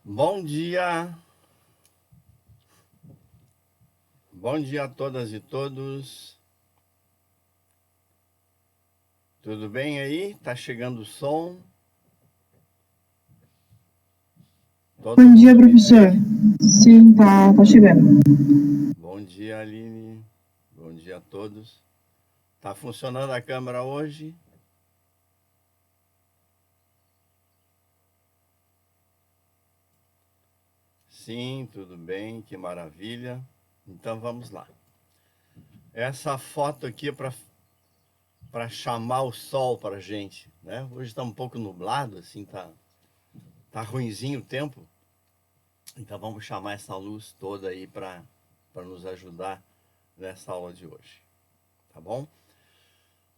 Bom dia! Bom dia a todas e todos. Tudo bem aí? Tá chegando o som? Bom dia, professor. Sim, tá chegando. Bom dia, Aline. Bom dia a todos. Tá funcionando a câmera hoje? Sim, tudo bem, que maravilha. Então vamos lá. Essa foto aqui é para chamar o sol para a gente, né? Hoje está um pouco nublado, assim, tá ruinzinho o tempo. Então vamos chamar essa luz toda aí para nos ajudar nessa aula de hoje, tá bom?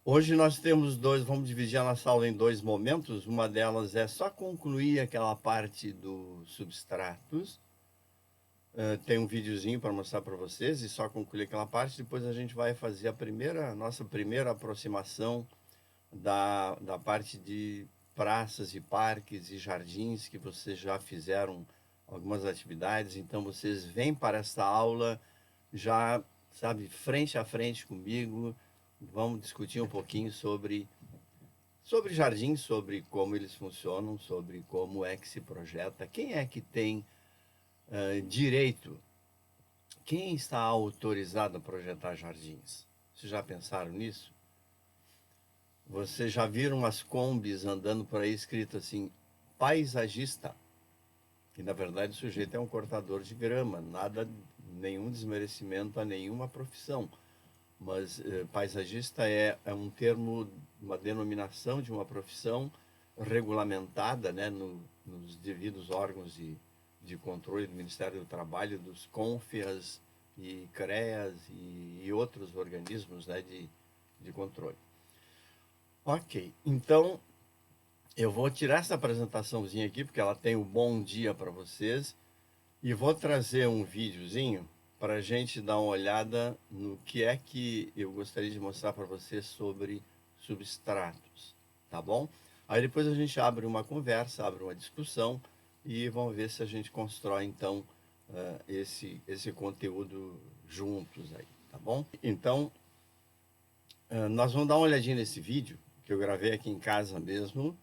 Hoje nós temos vamos dividir a nossa aula em dois momentos. Uma delas é só concluir aquela parte dos substratos. Tem um videozinho para mostrar para vocês e só concluir aquela parte. Depois a gente vai fazer nossa primeira aproximação da parte de praças e parques e jardins, que vocês já fizeram algumas atividades. Então vocês vêm para esta aula já, sabe, frente a frente comigo. Vamos discutir um pouquinho sobre jardins, sobre como eles funcionam, sobre como é que se projeta, quem é que tem direito, quem está autorizado a projetar jardins. Vocês já pensaram nisso? Vocês já viram as combis andando por aí escrito assim, paisagista? Que na verdade o sujeito é um cortador de grama, nenhum desmerecimento a nenhuma profissão. Mas paisagista é um termo, uma denominação de uma profissão regulamentada, né, nos devidos órgãos de controle do Ministério do Trabalho, dos CONFEAS e CREAS e outros organismos, né, de controle. Ok, então eu vou tirar essa apresentaçãozinha aqui, porque ela tem um bom dia para vocês, e vou trazer um videozinho para a gente dar uma olhada no que é que eu gostaria de mostrar para vocês sobre substratos, tá bom? Aí depois a gente abre uma conversa, abre uma discussão e vamos ver se a gente constrói então esse conteúdo juntos aí, tá bom? Então, nós vamos dar uma olhadinha nesse vídeo que eu gravei aqui em casa mesmo.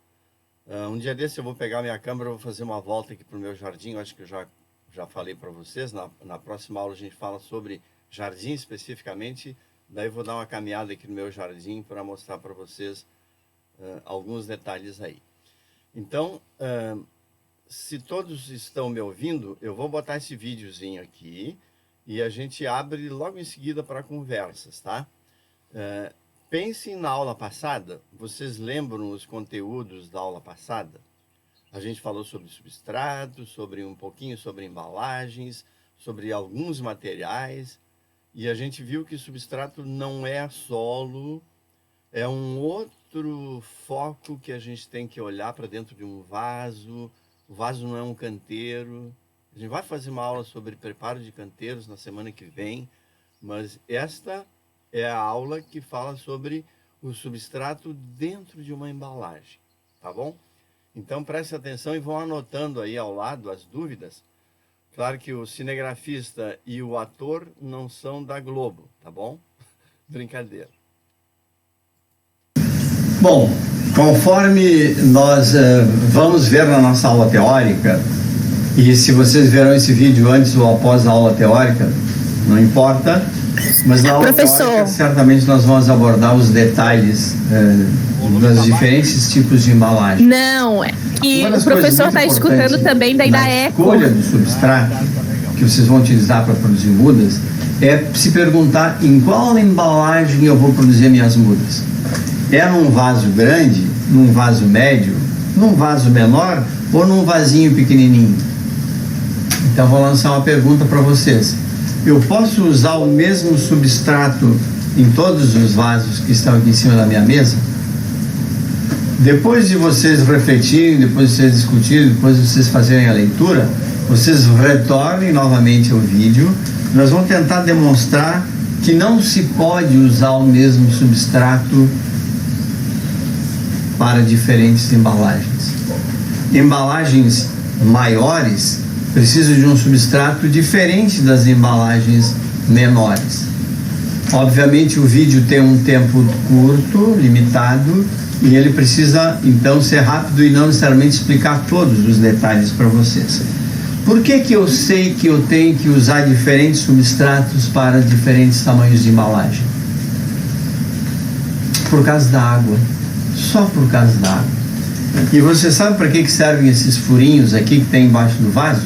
Um dia desse eu vou pegar minha câmera, vou fazer uma volta aqui para o meu jardim. Eu acho que eu já falei para vocês. Na próxima aula a gente fala sobre jardim especificamente. Daí eu vou dar uma caminhada aqui no meu jardim para mostrar para vocês alguns detalhes aí. Então, se todos estão me ouvindo, eu vou botar esse videozinho aqui e a gente abre logo em seguida para conversas, tá? Pensem na aula passada. Vocês lembram os conteúdos da aula passada? A gente falou sobre substratos, sobre um pouquinho sobre embalagens, sobre alguns materiais, e a gente viu que substrato não é solo, é um outro foco que a gente tem que olhar para dentro de um vaso. O vaso não é um canteiro. A gente vai fazer uma aula sobre preparo de canteiros na semana que vem, mas esta é a aula que fala sobre o substrato dentro de uma embalagem, tá bom? Então preste atenção e vão anotando aí ao lado as dúvidas. Claro que o cinegrafista e o ator não são da Globo, tá bom? Brincadeira. Bom, conforme nós vamos ver na nossa aula teórica, e se vocês verão esse vídeo antes ou após a aula teórica, não importa, mas na aula teórica certamente nós vamos abordar os detalhes dos diferentes tipos de embalagem. Não, e o professor está escutando também, daí dá eco. A escolha do substrato que vocês vão utilizar para produzir mudas é se perguntar em qual embalagem eu vou produzir minhas mudas. É num vaso grande, num vaso médio, num vaso menor ou num vasinho pequenininho? Então vou lançar uma pergunta para vocês. Eu posso usar o mesmo substrato em todos os vasos que estão aqui em cima da minha mesa? Depois de vocês refletirem, depois de vocês discutirem, depois de vocês fazerem a leitura, vocês retornem novamente ao vídeo. Nós vamos tentar demonstrar que não se pode usar o mesmo substrato para diferentes embalagens. Embalagens maiores precisam de um substrato diferente das embalagens menores. Obviamente o vídeo tem um tempo curto, limitado, e ele precisa então ser rápido e não necessariamente explicar todos os detalhes para vocês. Por que eu sei que eu tenho que usar diferentes substratos para diferentes tamanhos de embalagem? Por causa da água, só por causa da água. E você sabe para que servem esses furinhos aqui que tem embaixo do vaso?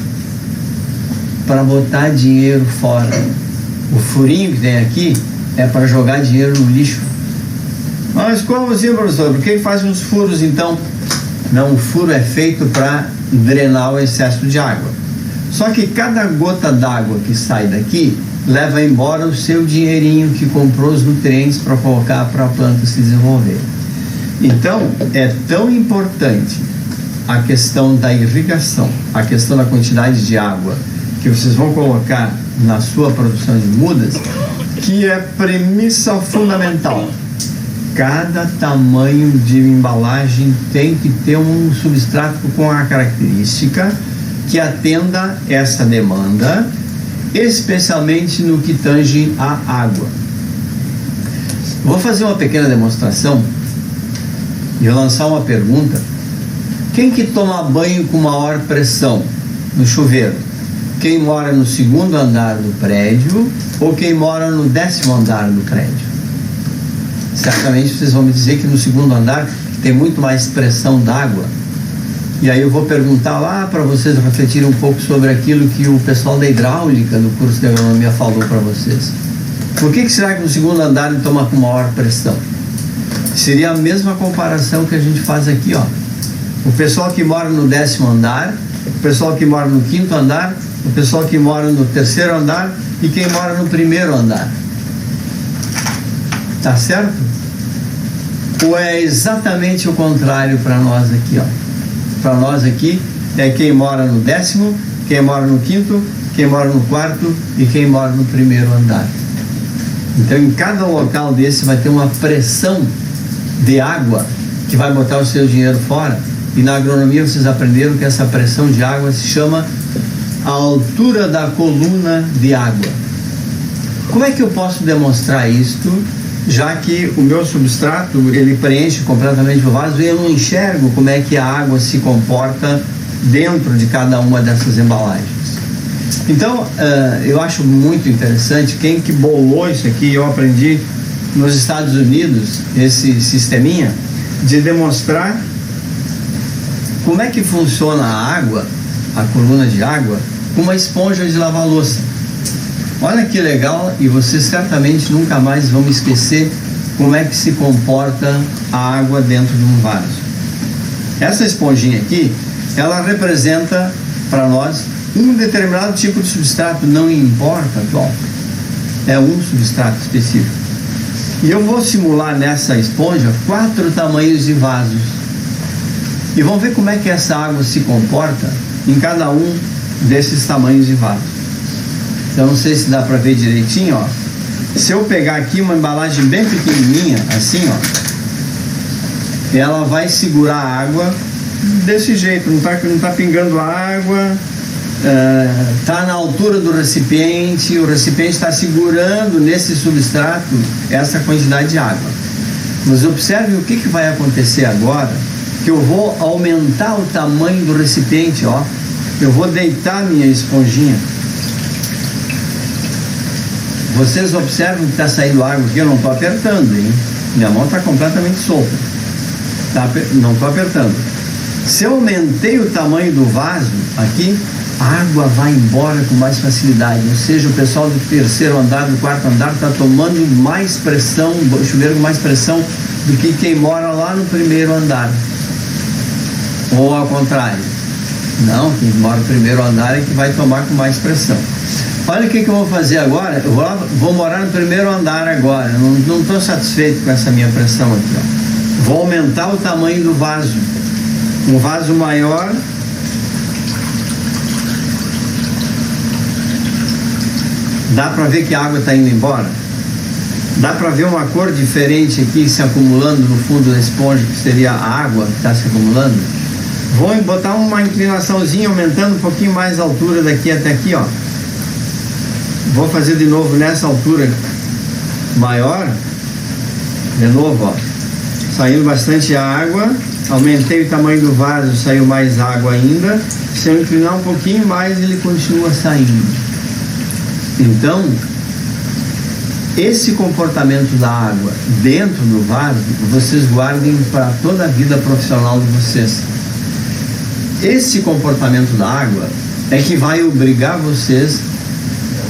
Para botar dinheiro fora. O furinho que tem aqui é para jogar dinheiro no lixo. Mas como assim, professor? Por que faz uns furos então? Não, o furo é feito para drenar o excesso de água. Só que cada gota d'água que sai daqui leva embora o seu dinheirinho que comprou os nutrientes para colocar para a planta se desenvolver. Então, é tão importante a questão da irrigação, a questão da quantidade de água que vocês vão colocar na sua produção de mudas, que é premissa fundamental. Cada tamanho de embalagem tem que ter um substrato com a característica que atenda essa demanda, especialmente no que tange a água. Vou fazer uma pequena demonstração e lançar uma pergunta. Quem que toma banho com maior pressão no chuveiro? Quem mora no segundo andar do prédio ou quem mora no 10º andar do prédio? Certamente vocês vão me dizer que no segundo andar tem muito mais pressão d'água. E aí eu vou perguntar lá para vocês refletirem um pouco sobre aquilo que o pessoal da hidráulica do curso de agronomia falou para vocês. Por que será que no segundo andar ele toma com maior pressão? Seria a mesma comparação que a gente faz aqui, ó. O pessoal que mora no 10º andar, o pessoal que mora no 5º andar, o pessoal que mora no 3º andar e quem mora no 1º andar. Tá certo? Ou é exatamente o contrário para nós aqui, ó? Para nós aqui é quem mora no 10º, quem mora no 5º, quem mora no 4º e quem mora no 1º andar. Então, em cada local desse vai ter uma pressão de água que vai botar o seu dinheiro fora. E na agronomia vocês aprenderam que essa pressão de água se chama a altura da coluna de água. Como é que eu posso demonstrar isto, já que o meu substrato ele preenche completamente o vaso e eu não enxergo como é que a água se comporta dentro de cada uma dessas embalagens? Então, eu acho muito interessante. Quem que bolou isso aqui, eu aprendi nos Estados Unidos, esse sisteminha de demonstrar como é que funciona a água, a coluna de água, com uma esponja de lavar louça. Olha que legal, e vocês certamente nunca mais vão esquecer como é que se comporta a água dentro de um vaso. Essa esponjinha aqui, ela representa para nós um determinado tipo de substrato, não importa qual, é um substrato específico. E eu vou simular nessa esponja 4 tamanhos de vasos. E vamos ver como é que essa água se comporta em cada um desses tamanhos de vasos. Então, não sei se dá para ver direitinho, ó. Se eu pegar aqui uma embalagem bem pequenininha, assim, ó, ela vai segurar a água desse jeito, não tá pingando água, tá na altura do recipiente, o recipiente está segurando nesse substrato essa quantidade de água. Mas observe o que vai acontecer agora, que eu vou aumentar o tamanho do recipiente, ó. Eu vou deitar minha esponjinha. Vocês observam que está saindo água aqui, eu não estou apertando, hein? Minha mão está completamente solta. Não estou apertando. Se eu aumentei o tamanho do vaso aqui, a água vai embora com mais facilidade. Ou seja, o pessoal do 3º andar, do 4º andar está tomando mais pressão, o chuveiro com mais pressão do que quem mora lá no 1º andar. Ou ao contrário. Não, quem mora no 1º andar é que vai tomar com mais pressão. Olha o que eu vou fazer agora. Eu vou morar no 1º andar agora. Não estou satisfeito com essa minha pressão aqui, ó. Vou aumentar o tamanho do vaso. Um vaso maior. Dá para ver que a água está indo embora? Dá para ver uma cor diferente aqui se acumulando no fundo da esponja, que seria a água que está se acumulando? Vou botar uma inclinaçãozinha, aumentando um pouquinho mais a altura daqui até aqui, ó. Vou fazer de novo nessa altura maior. De novo, ó. Saindo bastante água. Aumentei o tamanho do vaso, saiu mais água ainda. Se eu inclinar um pouquinho mais, ele continua saindo. Então, esse comportamento da água dentro do vaso, vocês guardem para toda a vida profissional de vocês. Esse comportamento da água é que vai obrigar vocês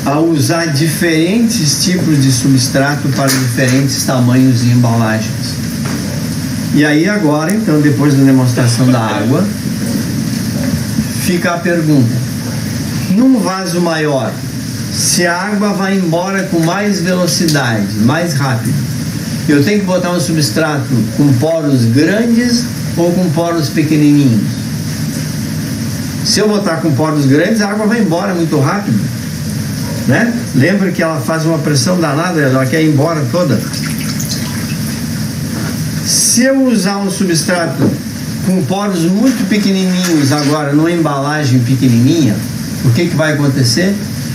a usar diferentes tipos de substrato para diferentes tamanhos e embalagens. E aí agora, então, depois da demonstração da água, fica a pergunta: num vaso maior, se a água vai embora com mais velocidade, mais rápido, eu tenho que botar um substrato com poros grandes ou com poros pequenininhos? Se eu botar com poros grandes, a água vai embora muito rápido, né? Lembra que ela faz uma pressão danada, ela quer ir embora toda. Se eu usar um substrato com poros muito pequenininhos agora, numa embalagem pequenininha, o que vai acontecer?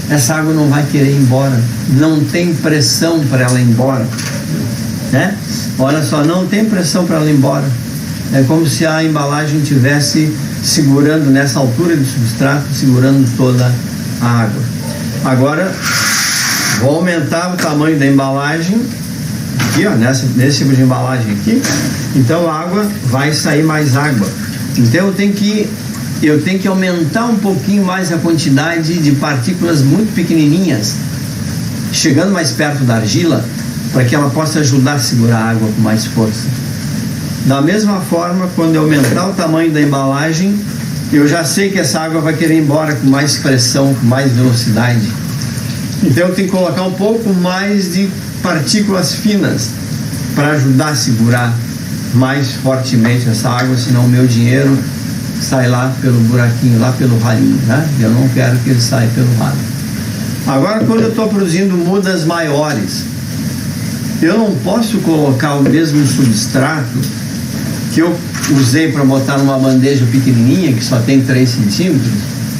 Essa água não vai querer ir embora, não tem pressão para ela ir embora, né? Olha só, não tem pressão para ela ir embora. É como se a embalagem tivesse segurando nessa altura do substrato, segurando toda a água. Agora, vou aumentar o tamanho da embalagem, aqui ó, nesse tipo de embalagem aqui, então a água vai sair mais água. Então eu tenho que aumentar um pouquinho mais a quantidade de partículas muito pequenininhas, chegando mais perto da argila, para que ela possa ajudar a segurar a água com mais força. Da mesma forma, quando eu aumentar o tamanho da embalagem, eu já sei que essa água vai querer ir embora com mais pressão, com mais velocidade. Então eu tenho que colocar um pouco mais de partículas finas para ajudar a segurar mais fortemente essa água, senão o meu dinheiro sai lá pelo buraquinho, lá pelo ralinho, né? Eu não quero que ele saia pelo ralo. Agora, quando eu estou produzindo mudas maiores, eu não posso colocar o mesmo substrato que eu usei para botar numa bandeja pequenininha, que só tem 3 centímetros,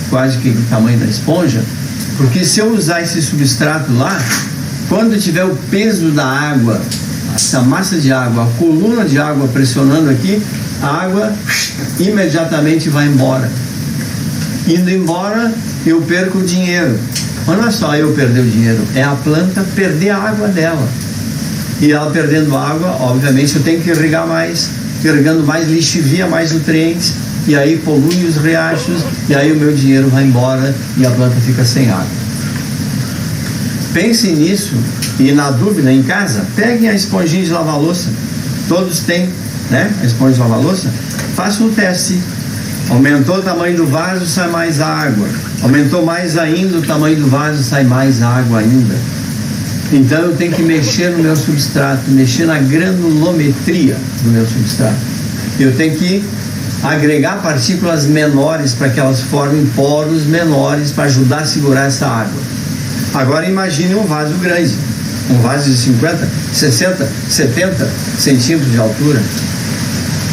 quase que o tamanho da esponja, porque se eu usar esse substrato lá, quando tiver o peso da água, essa massa de água, a coluna de água pressionando aqui, a água imediatamente vai embora. Indo embora, eu perco o dinheiro. Mas não é só eu perder o dinheiro, é a planta perder a água dela. E ela perdendo água, obviamente eu tenho que irrigar mais. Irrigando mais, lixivia mais nutrientes, e aí polui os riachos, e aí o meu dinheiro vai embora e a planta fica sem água. Pensem nisso, e na dúvida em casa, peguem a esponjinha de lavar louça. Todos têm, né? A esponja de lavar louça. Façam um teste. Aumentou o tamanho do vaso, sai mais água. Aumentou mais ainda o tamanho do vaso, sai mais água ainda. Então eu tenho que mexer no meu substrato, mexer na granulometria do meu substrato. Eu tenho que agregar partículas menores para que elas formem poros menores para ajudar a segurar essa água. Agora imagine um vaso grande, um vaso de 50, 60, 70 centímetros de altura.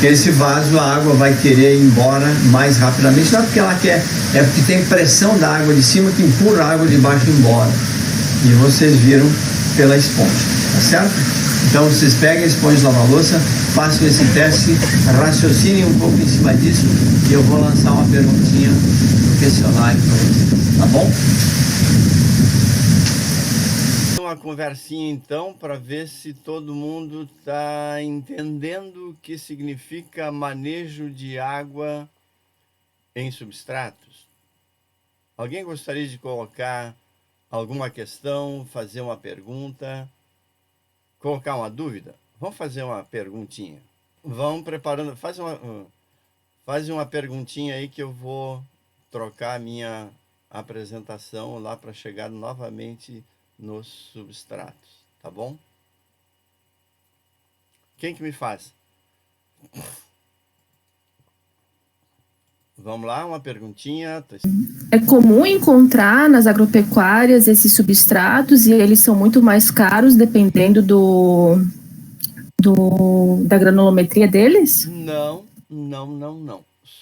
Esse vaso, a água vai querer ir embora mais rapidamente, não é porque ela quer, é porque tem pressão da água de cima que empurra a água de baixo embora. E vocês viram pela esponja, tá certo? Então vocês peguem a esponja de lavar louça, façam esse teste, raciocinem um pouco em cima disso e eu vou lançar uma perguntinha no questionário para vocês, tá bom? Uma conversinha então para ver se todo mundo está entendendo o que significa manejo de água em substratos. Alguém gostaria de colocar alguma questão, fazer uma pergunta, colocar uma dúvida? Vamos fazer uma perguntinha. Vamos preparando, faz uma perguntinha aí que eu vou trocar a minha apresentação lá para chegar novamente nos substratos, tá bom? Quem que me faz? Vamos lá, uma perguntinha. É comum encontrar nas agropecuárias esses substratos e eles são muito mais caros dependendo da granulometria deles? Não.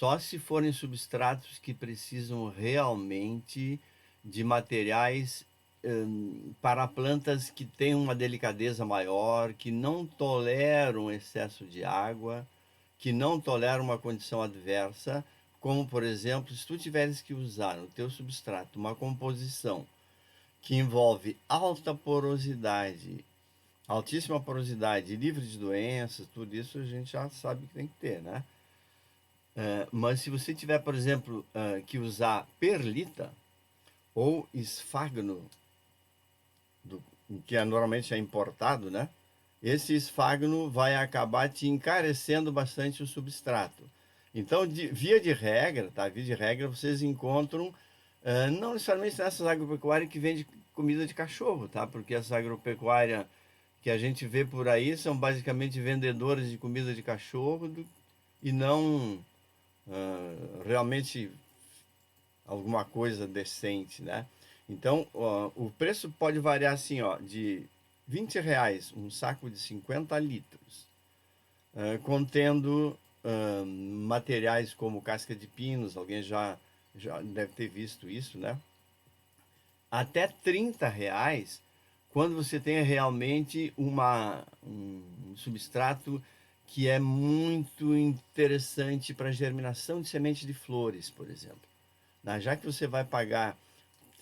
só se forem substratos que precisam realmente de materiais para plantas que têm uma delicadeza maior, que não toleram excesso de água, que não toleram uma condição adversa, como, por exemplo, se tu tiveres que usar no teu substrato uma composição que envolve alta porosidade, altíssima porosidade, livre de doenças, tudo isso a gente já sabe que tem que ter, né? Mas se você tiver, por exemplo, que usar perlita ou esfagno, que normalmente é importado, né? Esse esfagno vai acabar te encarecendo bastante o substrato. Então, via de regra, tá? Via de regra, vocês encontram, não necessariamente nessas agropecuárias que vendem comida de cachorro, tá? Porque essa agropecuária que a gente vê por aí são basicamente vendedores de comida de cachorro e não realmente alguma coisa decente, né? Então, o preço pode variar assim, ó, de R$ 20 um saco de 50 litros, contendo materiais como casca de pinos, alguém já deve ter visto isso, né? Até R$ 30 quando você tem realmente um substrato que é muito interessante para germinação de semente de flores, por exemplo. Já que você vai pagar,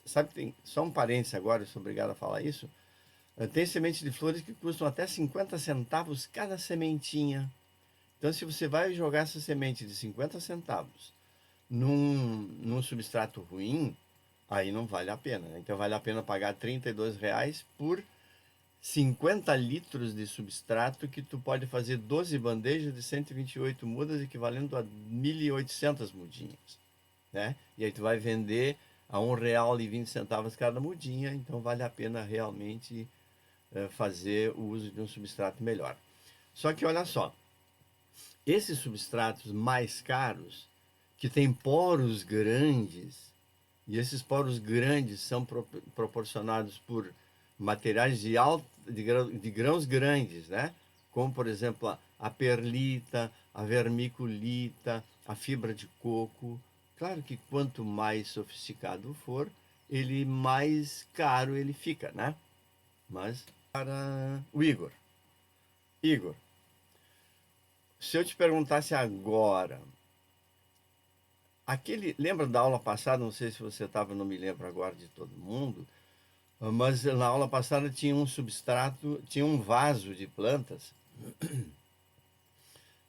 sabe, tem só um parênteses agora, eu sou obrigado a falar isso, tem semente de flores que custam até 50 centavos cada sementinha. Então, se você vai jogar essa semente de 50 centavos num substrato ruim, aí não vale a pena, né? Então, vale a pena pagar R$ 32 por 50 litros de substrato que tu pode fazer 12 bandejas de 128 mudas, equivalendo a 1.800 mudinhas, né? E aí tu vai vender a R$ 1,20 cada mudinha, então vale a pena realmente fazer o uso de um substrato melhor. Só que olha só, esses substratos mais caros, que têm poros grandes, e esses poros grandes são proporcionados por materiais de grãos grandes, né? Como, por exemplo, a perlita, a vermiculita, a fibra de coco. Claro que quanto mais sofisticado for, ele mais caro ele fica, né? Mas para o Igor. Igor, se eu te perguntasse agora, lembra da aula passada, não sei se você estava, não me lembro agora de todo mundo, mas na aula passada tinha um substrato, tinha um vaso de plantas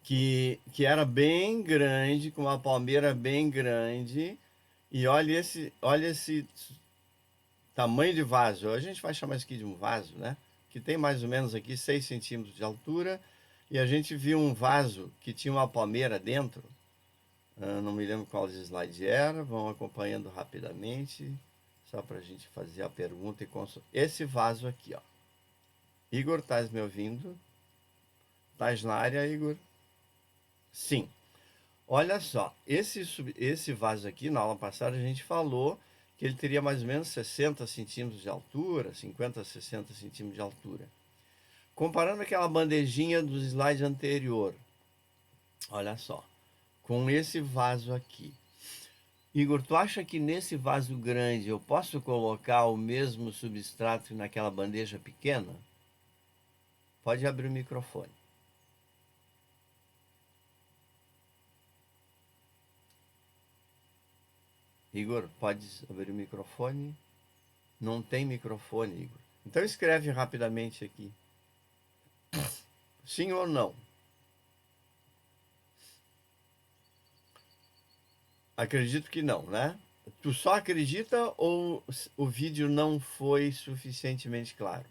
que era bem grande, com uma palmeira bem grande, e olha esse tamanho de vaso, a gente vai chamar isso aqui de um vaso, né? Que tem mais ou menos aqui 6 centímetros de altura, e a gente viu um vaso que tinha uma palmeira dentro, não me lembro qual slide era, vão acompanhando rapidamente, só para a gente fazer a pergunta e consultar. Esse vaso aqui, ó. Igor, estás me ouvindo? Estás na área, Igor? Sim. Olha só, esse vaso aqui, na aula passada, a gente falou que ele teria mais ou menos 60 centímetros de altura, 50 a 60 centímetros de altura. Comparando aquela bandejinha do slide anterior, olha só, com esse vaso aqui. Igor, tu acha que nesse vaso grande eu posso colocar o mesmo substrato naquela bandeja pequena? Pode abrir o microfone. Igor, pode abrir o microfone? Não tem microfone, Igor. Então escreve rapidamente aqui. Sim ou não? Acredito que não, né? Tu só acredita ou o vídeo não foi suficientemente claro?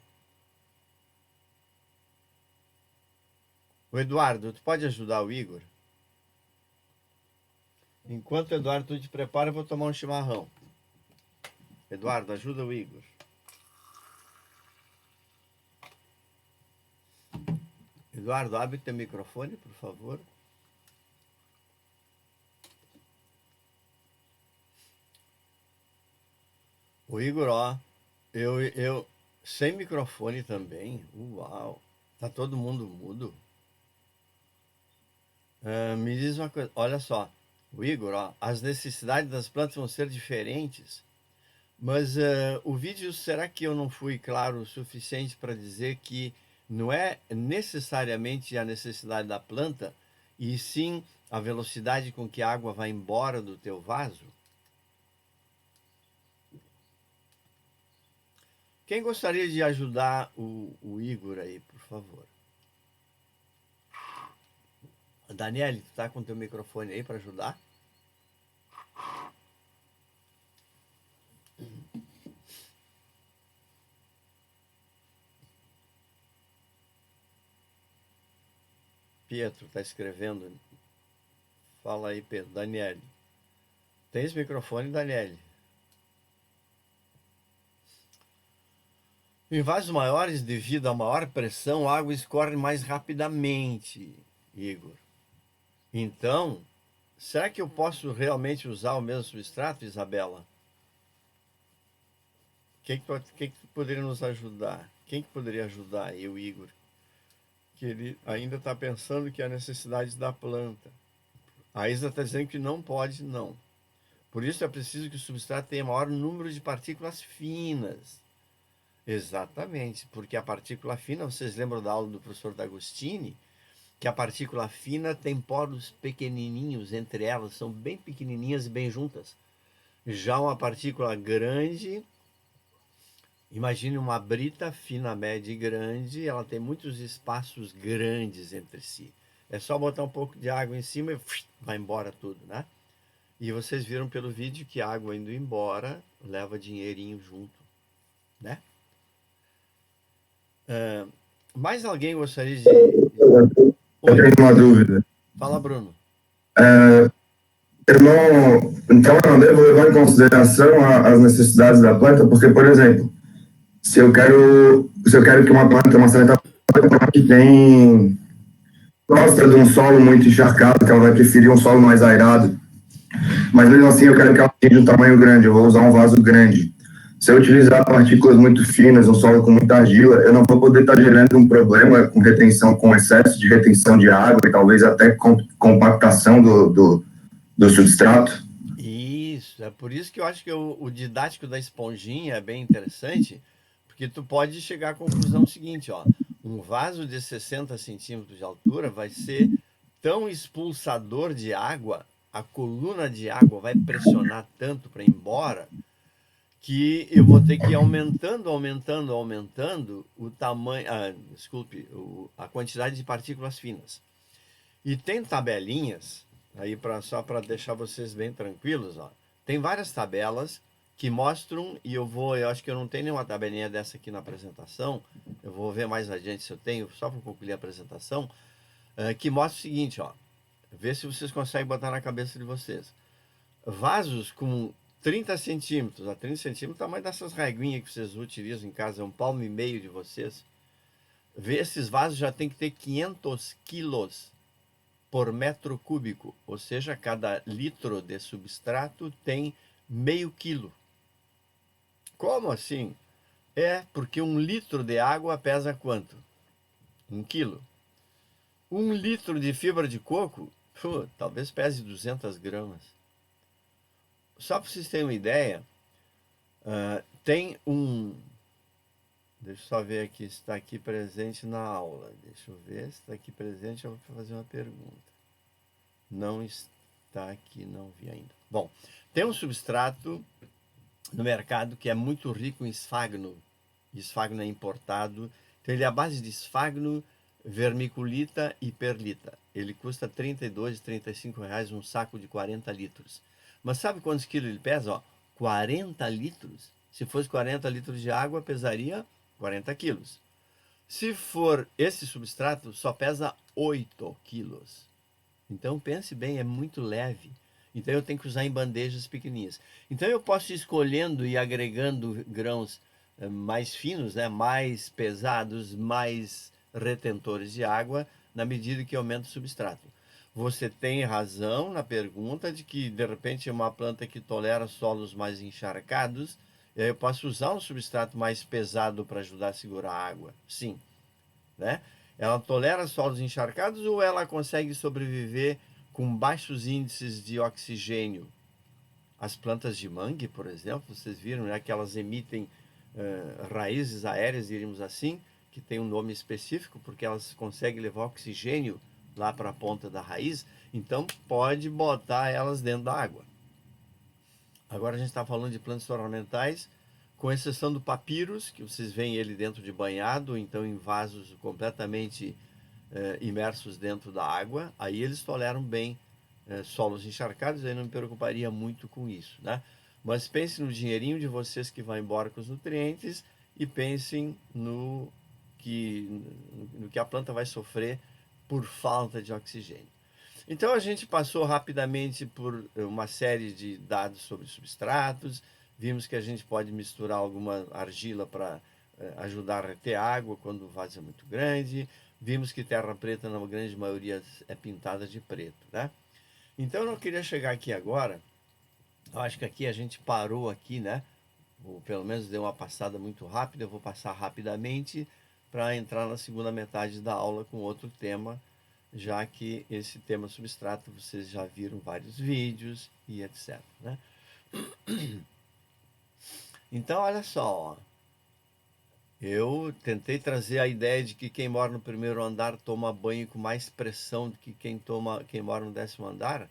O Eduardo, tu pode ajudar o Igor? Enquanto o Eduardo tu te prepara, eu vou tomar um chimarrão. Eduardo, ajuda o Igor. Eduardo, abre teu microfone, por favor. O Igor, ó, eu sem microfone também. Uau, tá todo mundo mudo. Me diz uma coisa, olha só, o Igor, ó, as necessidades das plantas vão ser diferentes, mas o vídeo, será que eu não fui claro o suficiente para dizer que não é necessariamente a necessidade da planta, e sim a velocidade com que a água vai embora do teu vaso? Quem gostaria de ajudar o Igor aí, por favor? Daniele, tu tá com teu microfone aí para ajudar? Pietro tá escrevendo. Fala aí, Pedro. Daniele. Tens microfone, Daniele? Em vasos maiores, devido a maior pressão, a água escorre mais rapidamente, Igor. Então, será que eu posso realmente usar o mesmo substrato, Isabela? Quem que poderia nos ajudar? Quem que poderia ajudar eu, Igor? Que ele ainda está pensando que é a necessidade da planta. A Isa está dizendo que não pode, não. Por isso é preciso que o substrato tenha maior número de partículas finas. Exatamente, porque a partícula fina, vocês lembram da aula do professor D'Agostini? Que a partícula fina tem poros pequenininhos entre elas, são bem pequenininhas e bem juntas. Já uma partícula grande, imagine uma brita fina, média e grande, ela tem muitos espaços grandes entre si. É só botar um pouco de água em cima e vai embora tudo, né? E vocês viram pelo vídeo que a água indo embora leva dinheirinho junto, né? Mais alguém gostaria de... Eu tenho uma dúvida. Fala, Bruno. Eu não, então eu não devo levar em consideração as necessidades da planta, porque, por exemplo, se eu quero que uma certa planta que gosta de um solo muito encharcado, que ela vai preferir um solo mais aerado, mas mesmo assim eu quero que ela tenha um tamanho grande, eu vou usar um vaso grande. Se eu utilizar partículas muito finas, um solo com muita argila, eu não vou poder estar gerando um problema com retenção, com excesso de retenção de água e talvez até compactação do substrato. Isso, é por isso que eu acho que o didático da esponjinha é bem interessante, porque tu pode chegar à conclusão seguinte, ó, um vaso de 60 centímetros de altura vai ser tão expulsador de água, a coluna de água vai pressionar tanto para ir embora, que eu vou ter que ir aumentando o tamanho, a quantidade de partículas finas. E tem tabelinhas, aí só para deixar vocês bem tranquilos, ó. Tem várias tabelas que mostram, e eu acho que eu não tenho nenhuma tabelinha dessa aqui na apresentação, eu vou ver mais adiante se eu tenho, só para concluir a apresentação, que mostra o seguinte, ó. Vê se vocês conseguem botar na cabeça de vocês. Vasos com 30 centímetros a 30 centímetros, o tamanho dessas reguinhas que vocês utilizam em casa, é 1,5 palmo de vocês. Esses vasos já tem que ter 500 quilos por metro cúbico, ou seja, cada litro de substrato tem meio quilo. Como assim? É porque 1 litro de água pesa quanto? 1 quilo. 1 litro de fibra de coco, talvez pese 200 gramas. Só para vocês terem uma ideia, tem deixa eu só ver aqui, se está aqui presente na aula. Deixa eu ver se está aqui presente, eu vou fazer uma pergunta. Não está aqui, não vi ainda. Bom, tem um substrato no mercado que é muito rico em esfagno. Esfagno é importado. Então ele é à base de esfagno, vermiculita e perlita. Ele custa R$ 32, R$ 35 um saco de 40 litros. Mas sabe quantos quilos ele pesa? Ó, 40 litros. Se fosse 40 litros de água, pesaria 40 quilos. Se for esse substrato, só pesa 8 quilos. Então pense bem, é muito leve. Então eu tenho que usar em bandejas pequenininhas. Então eu posso ir escolhendo e agregando grãos mais finos, né, mais pesados, mais retentores de água, na medida que aumenta o substrato. Você tem razão na pergunta de que, de repente, é uma planta que tolera solos mais encharcados, e aí eu posso usar um substrato mais pesado para ajudar a segurar a água. Sim. Né? Ela tolera solos encharcados ou ela consegue sobreviver com baixos índices de oxigênio. As plantas de mangue, por exemplo, vocês viram, né, que elas emitem raízes aéreas, diríamos assim, que tem um nome específico, porque elas conseguem levar oxigênio lá para a ponta da raiz, então pode botar elas dentro da água. Agora a gente está falando de plantas ornamentais, com exceção do papyrus, que vocês veem ele dentro de banhado, então em vasos completamente imersos dentro da água, aí eles toleram bem solos encharcados, aí não me preocuparia muito com isso, né? Mas pensem no dinheirinho de vocês que vai embora com os nutrientes e pensem no que a planta vai sofrer por falta de oxigênio. Então a gente passou rapidamente por uma série de dados sobre substratos, vimos que a gente pode misturar alguma argila para ajudar a reter água quando o vaso é muito grande, vimos que terra preta na grande maioria é pintada de preto, né? Então eu não queria chegar aqui agora, eu acho que aqui a gente parou aqui, né? Ou pelo menos deu uma passada muito rápida, eu vou passar rapidamente para entrar na segunda metade da aula com outro tema, já que esse tema substrato vocês já viram vários vídeos e etc, né? Então, olha só, ó. Eu tentei trazer a ideia de que quem mora no primeiro andar toma banho com mais pressão do que quem mora no 10º andar.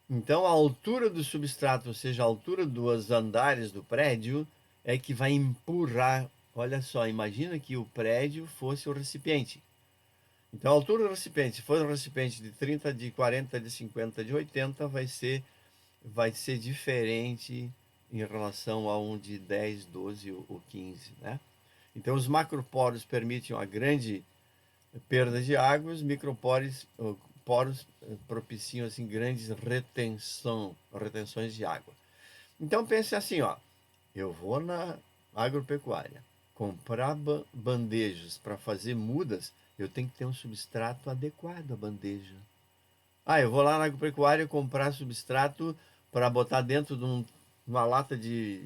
Então, a altura do substrato, ou seja, a altura dos andares do prédio, é que vai empurrar. Olha só, imagina que o prédio fosse o recipiente. Então, a altura do recipiente, se for um recipiente de 30, de 40, de 50, de 80, vai ser diferente em relação a um de 10, 12 ou 15, né? Então, os macroporos permitem uma grande perda de água, os microporos propiciam assim, grandes retenções de água. Então, pense assim, ó, eu vou na agropecuária comprar bandejas para fazer mudas, eu tenho que ter um substrato adequado à bandeja. Eu vou lá na agropecuária comprar substrato para botar dentro de uma lata de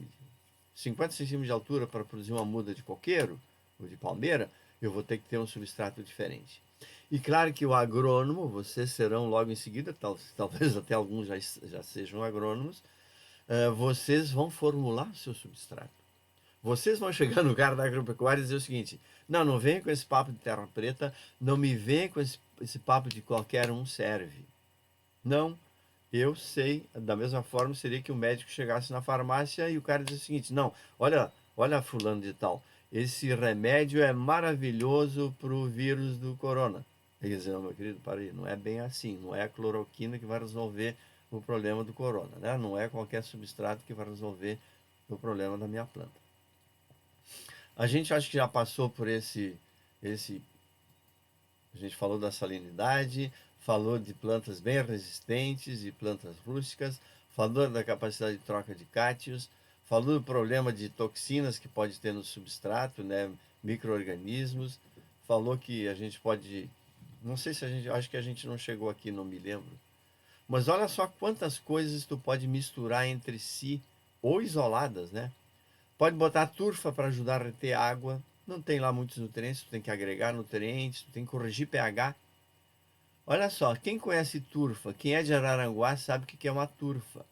50 centímetros de altura para produzir uma muda de coqueiro ou de palmeira, eu vou ter que ter um substrato diferente. E claro que o agrônomo, vocês serão logo em seguida, talvez até alguns já sejam agrônomos, vocês vão formular o seu substrato. Vocês vão chegar no cara da agropecuária e dizer o seguinte: não venha com esse papo de terra preta, não me venha com esse papo de qualquer um serve. Não, eu sei, da mesma forma seria que o médico chegasse na farmácia e o cara dizia o seguinte: não, olha fulano de tal, esse remédio é maravilhoso para o vírus do corona. Ele dizia: não, meu querido, para aí, não é bem assim, não é a cloroquina que vai resolver o problema do corona, né? Não é qualquer substrato que vai resolver o problema da minha planta. A gente acho que já passou por esse a gente falou da salinidade, falou de plantas bem resistentes e plantas rústicas, falou da capacidade de troca de cátions, falou do problema de toxinas que pode ter no substrato, né, micro-organismos, falou que a gente pode, não sei se acho que a gente não chegou aqui, não me lembro, mas olha só quantas coisas tu pode misturar entre si, ou isoladas, né? Pode botar turfa para ajudar a reter água, não tem lá muitos nutrientes, tu tem que agregar nutrientes, tu tem que corrigir pH. Olha só, quem conhece turfa, quem é de Araranguá sabe o que é uma turfa.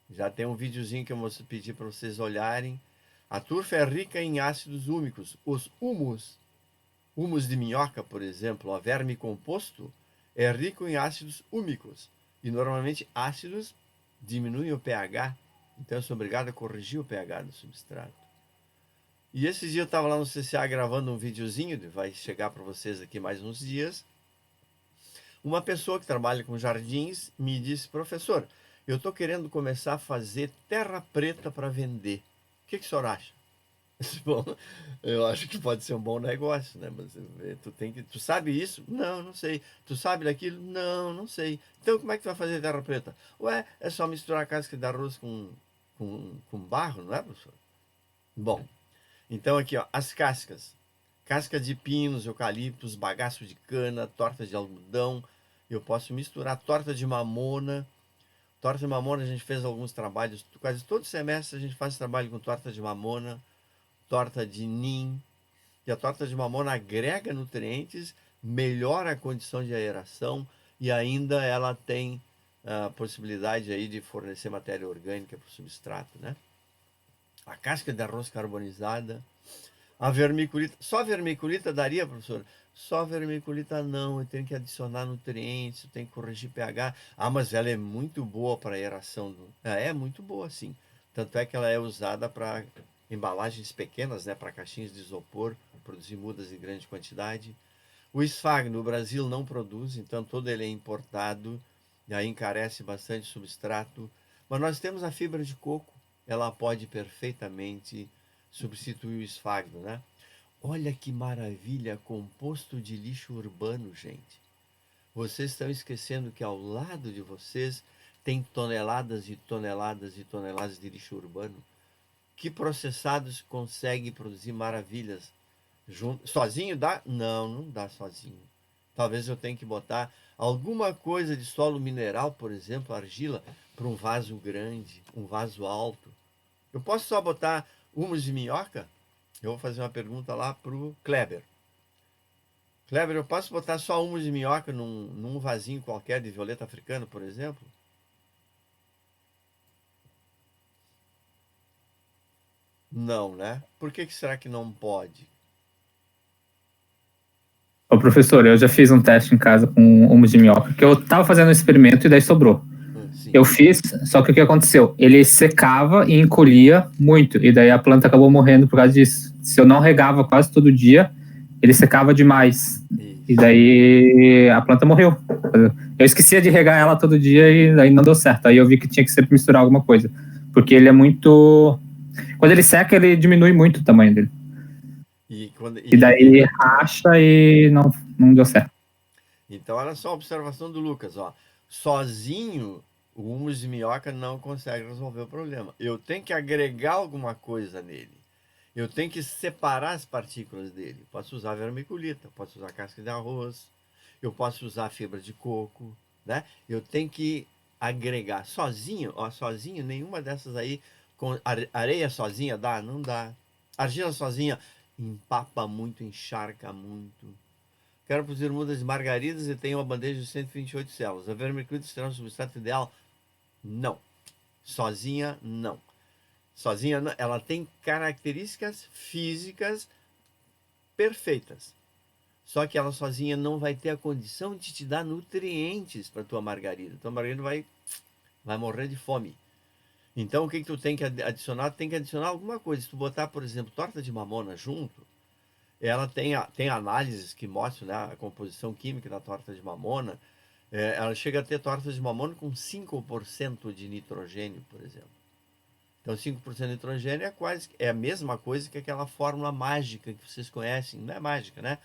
Já tem um videozinho que eu vou pedir para vocês olharem. A turfa é rica em ácidos úmicos. Os humus de minhoca, por exemplo, o verme composto, é rico em ácidos úmicos. E normalmente ácidos diminuem o pH. Então eu sou obrigado a corrigir o pH do substrato. E esses dias eu estava lá no CCA gravando um videozinho, vai chegar para vocês aqui mais uns dias. Uma pessoa que trabalha com jardins me disse: professor, eu estou querendo começar a fazer terra preta para vender. O que o senhor acha? Bom, eu acho que pode ser um bom negócio, né? Mas tu sabe isso? Não, não sei. Tu sabe daquilo? Não, não sei. Então como é que tu vai fazer terra preta? Ué, é só misturar casca de arroz com barro, não é, professor? Bom, então aqui, ó, as cascas. Casca de pinos, eucaliptos, bagaço de cana, torta de algodão. Eu posso misturar torta de mamona. Torta de mamona a gente fez alguns trabalhos, quase todo semestre a gente faz trabalho com torta de mamona, torta de nim. E a torta de mamona agrega nutrientes, melhora a condição de aeração, e ainda ela tem a possibilidade aí de fornecer matéria orgânica para o substrato, né? A casca de arroz carbonizada, a vermiculita. Só a vermiculita daria, professor? Só a vermiculita não, eu tenho que adicionar nutrientes, eu tenho que corrigir pH. Ah, mas ela é muito boa para aeração. É muito boa, sim. Tanto é que ela é usada para embalagens pequenas, né, para caixinhas de isopor, produzir mudas em grande quantidade. O SFAG no Brasil não produz, então todo ele é importado, e aí encarece bastante o substrato. Mas nós temos a fibra de coco, ela pode perfeitamente substituir o esfagno, né? Olha que maravilha, composto de lixo urbano, gente. Vocês estão esquecendo que ao lado de vocês tem toneladas e toneladas e toneladas de lixo urbano. Que processados consegue produzir maravilhas? Sozinho dá? Não, não dá sozinho. Talvez eu tenha que botar alguma coisa de solo mineral, por exemplo, argila, para um vaso grande, um vaso alto. Eu posso só botar humus de minhoca? Eu vou fazer uma pergunta lá para o Kleber. Kleber, eu posso botar só humus de minhoca num vasinho qualquer de violeta africano, por exemplo? Não, né? Por que será que não pode? Ô, professor, eu já fiz um teste em casa com humus de minhoca, que eu tava fazendo um experimento e daí sobrou. Sim. Eu fiz, só que o que aconteceu? Ele secava e encolhia muito, e daí a planta acabou morrendo por causa disso. Se eu não regava quase todo dia, ele secava demais. Isso. E daí a planta morreu. Eu esquecia de regar ela todo dia e daí não deu certo. Aí eu vi que tinha que sempre misturar alguma coisa. Porque ele é muito... Quando ele seca, ele diminui muito o tamanho dele. E daí ele racha e não deu certo. Então, olha só a observação do Lucas, ó. Sozinho, o humus de minhoca não consegue resolver o problema. Eu tenho que agregar alguma coisa nele. Eu tenho que separar as partículas dele. Posso usar vermiculita, posso usar casca de arroz, eu posso usar fibra de coco, né? Eu tenho que agregar sozinho, ó, sozinho, nenhuma dessas aí, com areia sozinha dá? Não dá. Argila sozinha empapa muito, encharca muito. Quero produzir mudas de margaridas e tenho uma bandeja de 128 células. A vermiculita será um substrato ideal? Não. Sozinha, não. Sozinha, não. Ela tem características físicas perfeitas. Só que ela sozinha não vai ter a condição de te dar nutrientes para tua margarida. Tua margarida vai morrer de fome. Então, o que tu tem que adicionar? Tem que adicionar alguma coisa. Se tu botar, por exemplo, torta de mamona junto, ela tem análises que mostram, né, a composição química da torta de mamona. Ela chega a ter torta de mamona com 5% de nitrogênio, por exemplo. Então, 5% de nitrogênio é a mesma coisa que aquela fórmula mágica que vocês conhecem. Não é mágica, né?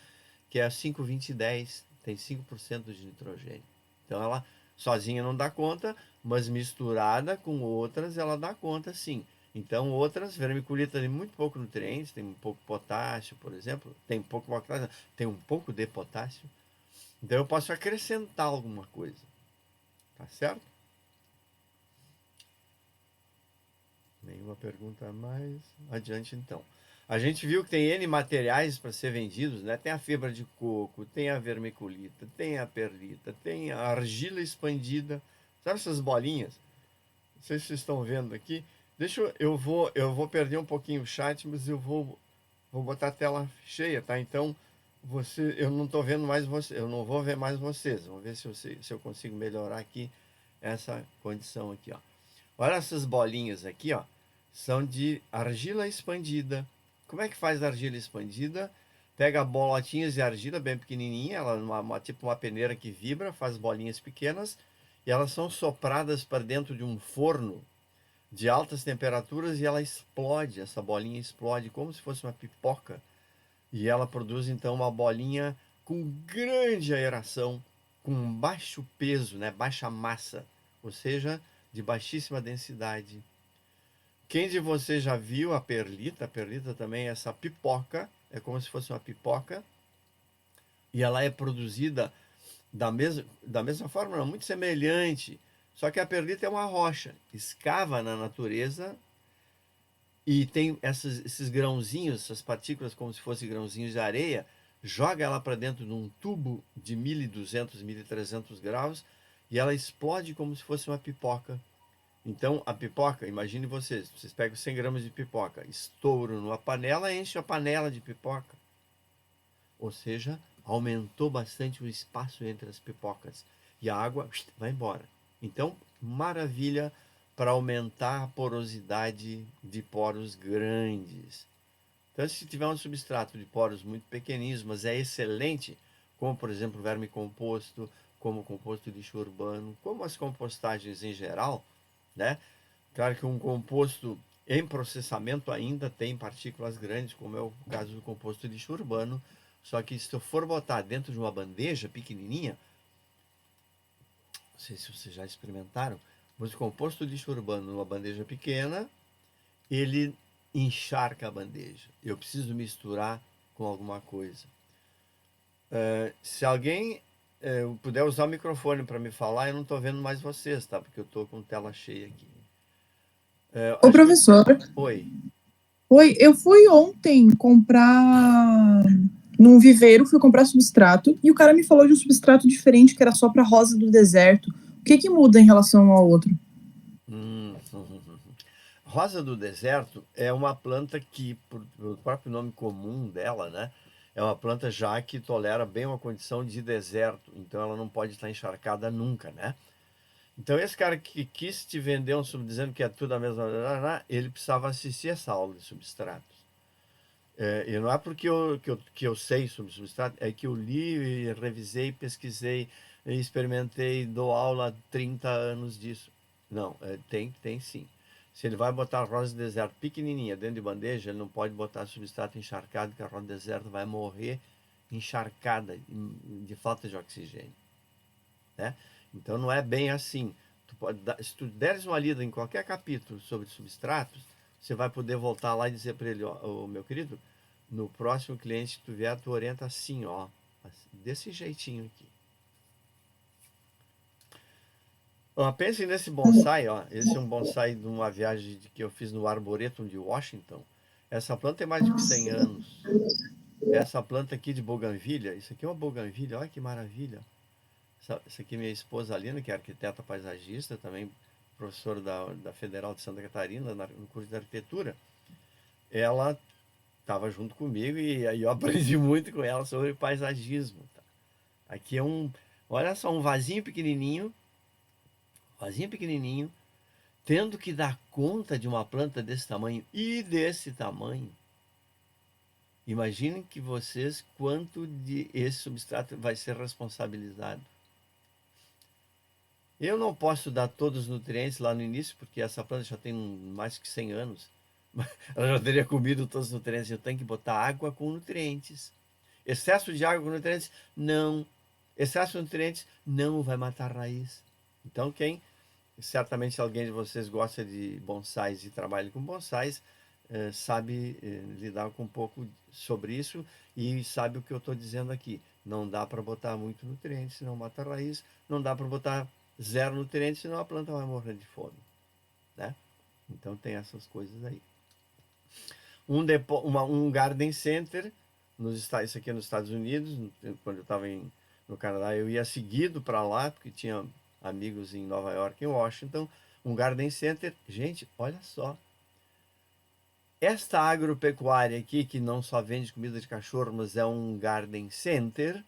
Que é a 5,20,10. Tem 5% de nitrogênio. Então, ela sozinha não dá conta, mas misturada com outras, ela dá conta, sim. Então, outras, vermiculita tem muito pouco nutrientes, tem um pouco de potássio, por exemplo, tem um pouco de potássio. Então, eu posso acrescentar alguma coisa. Tá certo? Nenhuma pergunta mais. Adiante, então. A gente viu que tem N materiais para ser vendidos, né? Tem a fibra de coco, tem a vermiculita, tem a perlita, tem a argila expandida. Sabe essas bolinhas? Não sei se vocês estão vendo aqui. Eu vou perder um pouquinho o chat, mas eu vou botar a tela cheia, tá? Então, eu não estou vendo mais você, eu não vou ver mais vocês. Vamos ver se eu consigo melhorar aqui essa condição aqui, ó. Olha essas bolinhas aqui, ó. São de argila expandida. Como é que faz a argila expandida? Pega bolotinhas de argila bem pequenininha, ela tipo uma peneira que vibra, faz bolinhas pequenas, e elas são sopradas para dentro de um forno de altas temperaturas e ela explode, essa bolinha explode como se fosse uma pipoca. E ela produz então uma bolinha com grande aeração, com baixo peso, né? Baixa massa, ou seja, de baixíssima densidade. Quem de vocês já viu a perlita? A perlita também é essa pipoca, é como se fosse uma pipoca, e ela é produzida da mesma forma, não, muito semelhante. Só que a perlita é uma rocha, escava na natureza e tem esses grãozinhos, essas partículas como se fossem grãozinhos de areia, joga ela para dentro de um tubo de 1.200, 1.300 graus e ela explode como se fosse uma pipoca. Então, a pipoca, imagine vocês pegam 100 gramas de pipoca, estouram numa panela, enche a panela de pipoca. Ou seja, aumentou bastante o espaço entre as pipocas e a água vai embora. Então, maravilha para aumentar a porosidade de poros grandes. Então, se tiver um substrato de poros muito pequeninos, mas é excelente, como, por exemplo, verme composto, como composto de lixo urbano, como as compostagens em geral, né? Claro que um composto em processamento ainda tem partículas grandes, como é o caso do composto de lixo urbano, só que se eu for botar dentro de uma bandeja pequenininha, não sei se vocês já experimentaram, mas o composto de lixo urbano numa bandeja pequena, ele encharca a bandeja. Eu preciso misturar com alguma coisa. Se alguém puder usar o microfone para me falar, eu não estou vendo mais vocês, tá? Porque eu estou com tela cheia aqui. Ô, professor. Oi. Oi, eu fui ontem comprar num viveiro, fui comprar substrato, e o cara me falou de um substrato diferente que era só para rosa do deserto. O que muda em relação ao outro? Rosa do deserto é uma planta que, por o próprio nome comum dela, né? É uma planta já que tolera bem uma condição de deserto, então ela não pode estar encharcada nunca, né? Então esse cara que quis te vender dizendo que é tudo a mesma, ele precisava assistir essa aula de substratos. E não é porque eu sei sobre substrato, é que eu li, revisei, pesquisei, experimentei, dou aula há 30 anos disso. Não, tem sim. Se ele vai botar rosa do deserto pequenininha dentro de bandeja, ele não pode botar substrato encharcado, que a rosa do deserto vai morrer encharcada de falta de oxigênio, né? Então não é bem assim. Se tu deres uma lida em qualquer capítulo sobre substratos, você vai poder voltar lá e dizer para ele, ó, meu querido, no próximo cliente que tu vier, tu orienta assim, ó, desse jeitinho aqui. Pense nesse bonsai, ó. Esse é um bonsai de uma viagem que eu fiz no Arboretum de Washington. Essa planta tem mais de 100 anos. Essa planta aqui de buganvília, isso aqui é uma buganvília, olha que maravilha. Essa aqui é minha esposa Alina, que é arquiteta paisagista, também professora da Federal de Santa Catarina, no curso de arquitetura. Ela estava junto comigo e aí eu aprendi muito com ela sobre paisagismo. Tá? Aqui é olha só, um vasinho pequenininho, tendo que dar conta de uma planta desse tamanho e desse tamanho. Imaginem que vocês, quanto de esse substrato vai ser responsabilizado. Eu não posso dar todos os nutrientes lá no início, porque essa planta já tem mais que 100 anos. Ela já teria comido todos os nutrientes. Eu tenho que botar água com nutrientes. Excesso de água com nutrientes? Não. Excesso de nutrientes não vai matar a raiz. Então, certamente alguém de vocês gosta de bonsais e trabalha com bonsais, sabe lidar com um pouco sobre isso e sabe o que eu estou dizendo aqui. Não dá para botar muito nutriente, senão mata a raiz. Não dá para botar 0 nutrientes, senão a planta vai morrer de fome, né? Então tem essas coisas aí. Um garden center, isso aqui é nos Estados Unidos, quando eu estava no Canadá, eu ia seguido para lá, porque tinha amigos em Nova York e Washington. Um garden center, gente, olha só. Esta agropecuária aqui, que não só vende comida de cachorro, mas é um garden center,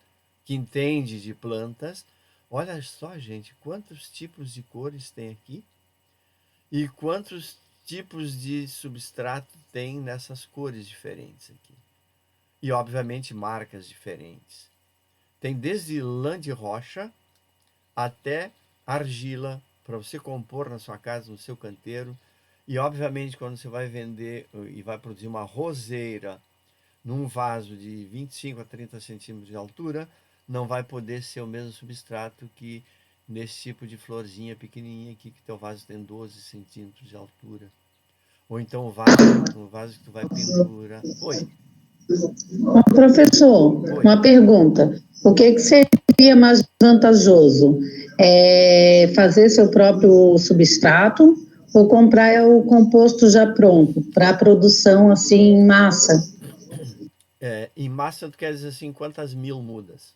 que entende de plantas. Olha só, gente, quantos tipos de cores tem aqui e quantos tipos de substrato tem nessas cores diferentes aqui. E, obviamente, marcas diferentes. Tem desde lã de rocha até argila para você compor na sua casa, no seu canteiro. E, obviamente, quando você vai vender e vai produzir uma roseira num vaso de 25 a 30 centímetros de altura, não vai poder ser o mesmo substrato que nesse tipo de florzinha pequenininha aqui, que teu vaso tem 12 centímetros de altura. Ou então o vaso que tu vai pendurar. Oi. Professor, Oi. Uma pergunta. O que seria mais vantajoso? Fazer seu próprio substrato ou comprar o composto já pronto, para a produção assim em massa? Em massa, tu quer dizer assim, quantas mil mudas?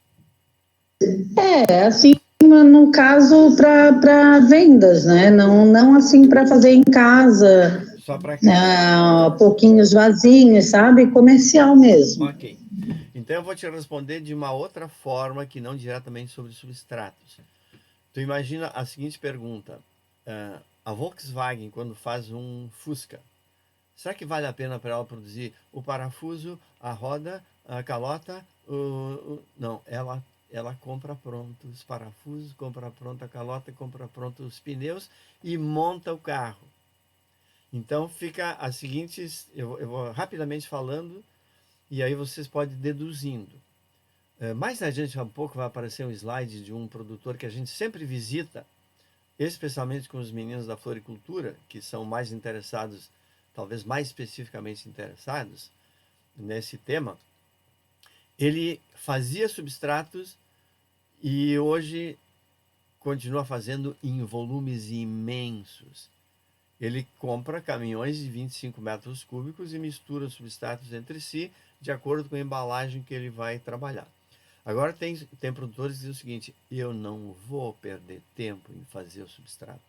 Assim, no caso, para vendas, né? Não assim para fazer em casa, Só para casa. pouquinhos vasinhos, sabe? Comercial mesmo. Ok. Então eu vou te responder de uma outra forma que não diretamente sobre substratos. Tu imagina a seguinte pergunta. A Volkswagen, quando faz um Fusca, será que vale a pena para ela produzir o parafuso, a roda, a calota? Não, ela compra pronto os parafusos, compra pronto a calota, compra pronto os pneus e monta o carro. Então fica as seguintes, eu vou rapidamente falando e aí vocês podem ir deduzindo. Mais adiante um pouco vai aparecer um slide de um produtor que a gente sempre visita, especialmente com os meninos da floricultura, que são mais interessados, talvez mais especificamente interessados nesse tema. Ele fazia substratos e hoje continua fazendo em volumes imensos. Ele compra caminhões de 25 metros cúbicos e mistura os substratos entre si de acordo com a embalagem que ele vai trabalhar. Agora tem produtores que dizem o seguinte: eu não vou perder tempo em fazer o substrato.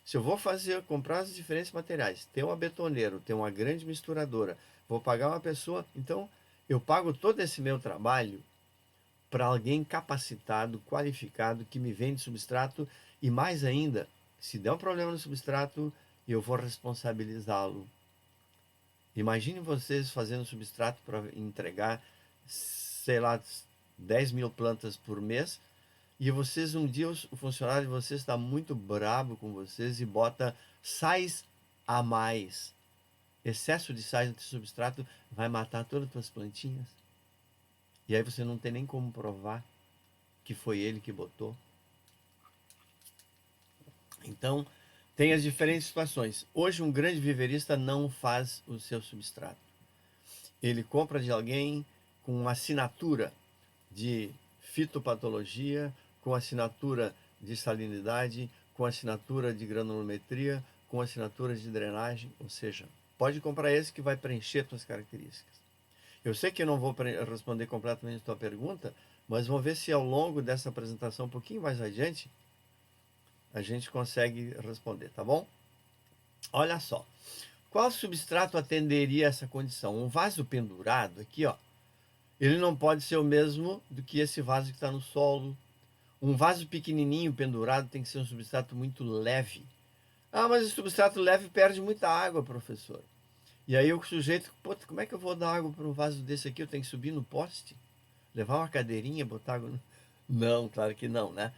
Se eu vou comprar os diferentes materiais, ter uma betoneira, ter uma grande misturadora, vou pagar uma pessoa, então eu pago todo esse meu trabalho para alguém capacitado, qualificado, que me vende substrato e mais ainda, se der um problema no substrato, eu vou responsabilizá-lo. Imagine vocês fazendo substrato para entregar, sei lá, 10 mil plantas por mês, e vocês, um dia, o funcionário de vocês está muito brabo com vocês e bota sais a mais. Excesso de sais no substrato vai matar todas as tuas plantinhas. E aí você não tem nem como provar que foi ele que botou. Então, tem as diferentes situações. Hoje, um grande viverista não faz o seu substrato. Ele compra de alguém com uma assinatura de fitopatologia, com assinatura de salinidade, com assinatura de granulometria, com assinatura de drenagem, ou seja, pode comprar esse que vai preencher suas características. Eu sei que eu não vou responder completamente a tua pergunta, mas vamos ver se ao longo dessa apresentação, um pouquinho mais adiante, a gente consegue responder, tá bom? Olha só, qual substrato atenderia essa condição? Um vaso pendurado aqui, ó, ele não pode ser o mesmo do que esse vaso que está no solo. Um vaso pequenininho pendurado tem que ser um substrato muito leve. Ah, mas o substrato leve perde muita água, professor. E aí o sujeito, pô, como é que eu vou dar água para um vaso desse aqui? Eu tenho que subir no poste? Levar uma cadeirinha, botar água no... Não, claro que não, né?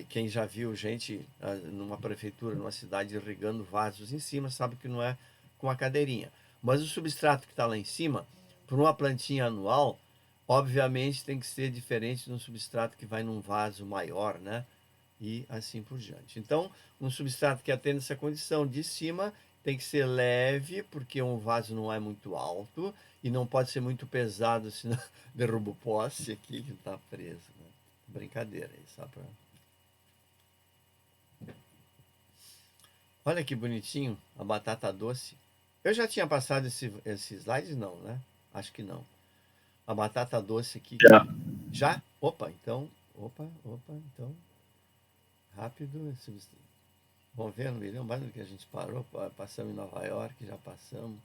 Quem já viu gente numa prefeitura, numa cidade, irrigando vasos em cima, sabe que não é com a cadeirinha. Mas o substrato que está lá em cima, para uma plantinha anual, obviamente tem que ser diferente de um substrato que vai num vaso maior, né? E assim por diante. Então, um substrato que atende essa condição de cima tem que ser leve, porque um vaso não é muito alto, e não pode ser muito pesado, senão derruba o poste aqui que está preso. Né? Brincadeira aí, só para... Olha que bonitinho, a batata doce. Eu já tinha passado esse slide? Não, né? Acho que não. A batata doce aqui. Já. Já? Opa, então. Rápido. Vamos ver, não me lembro mais do que a gente parou. Passamos em Nova York, já passamos.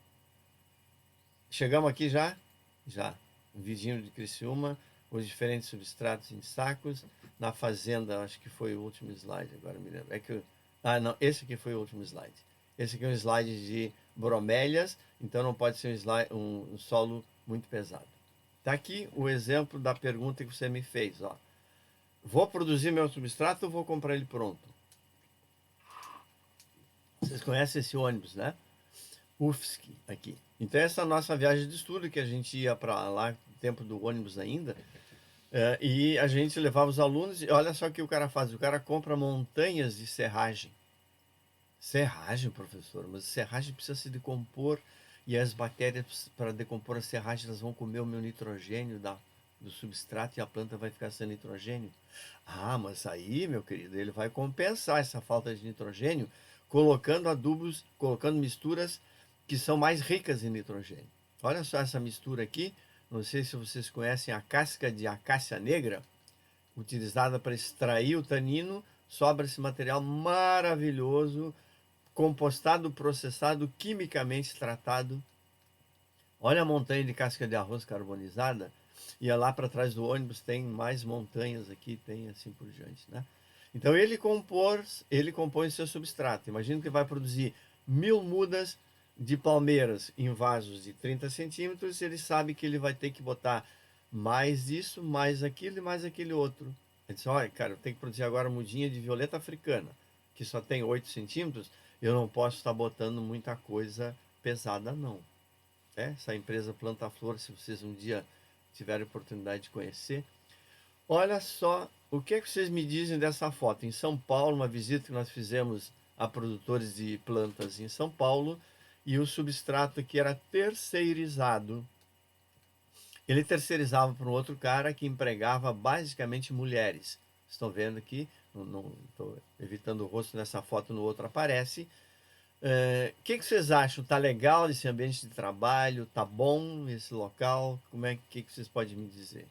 Chegamos aqui já? Já. Um vidinho de Criciúma, os diferentes substratos em sacos. Na fazenda, acho que foi o último slide, agora me lembro. Não, esse aqui foi o último slide. Esse aqui é um slide de bromélias, então não pode ser um solo muito pesado. Está aqui o exemplo da pergunta que você me fez. Ó. Vou produzir meu substrato ou vou comprar ele pronto? Vocês conhecem esse ônibus, né? UFSC, aqui. Então, essa é a nossa viagem de estudo, que a gente ia para lá, no tempo do ônibus ainda, e a gente levava os alunos, e olha só o que o cara faz. O cara compra montanhas de serragem. Serragem, professor? Mas serragem precisa se decompor, e as bactérias, para decompor a serragem, elas vão comer o meu nitrogênio do substrato e a planta vai ficar sem nitrogênio. Ah, mas aí, meu querido, ele vai compensar essa falta de nitrogênio colocando adubos, colocando misturas que são mais ricas em nitrogênio. Olha só essa mistura aqui, não sei se vocês conhecem a casca de acácia negra, utilizada para extrair o tanino, sobra esse material maravilhoso, compostado, processado, quimicamente tratado. Olha a montanha de casca de arroz carbonizada, e lá para trás do ônibus tem mais montanhas aqui, tem assim por diante, né? Então ele compõe seu substrato. Imagina que vai produzir 1000 mudas de palmeiras em vasos de 30 centímetros, ele sabe que ele vai ter que botar mais isso, mais aquilo e mais aquele outro. Ele diz, olha, cara, eu tenho que produzir agora mudinha de violeta africana, que só tem 8 centímetros, eu não posso estar botando muita coisa pesada, não. Essa empresa Planta Flor, se vocês um dia tiverem oportunidade de conhecer. Olha só, o que é que vocês me dizem dessa foto? Em São Paulo, uma visita que nós fizemos a produtores de plantas em São Paulo, e o substrato que era terceirizado. Ele terceirizava para um outro cara que empregava basicamente mulheres. Estão vendo aqui? Não estou evitando o rosto nessa foto, no outro aparece. O que vocês acham? Tá legal esse ambiente de trabalho? Tá bom esse local? Como é que vocês podem me dizer?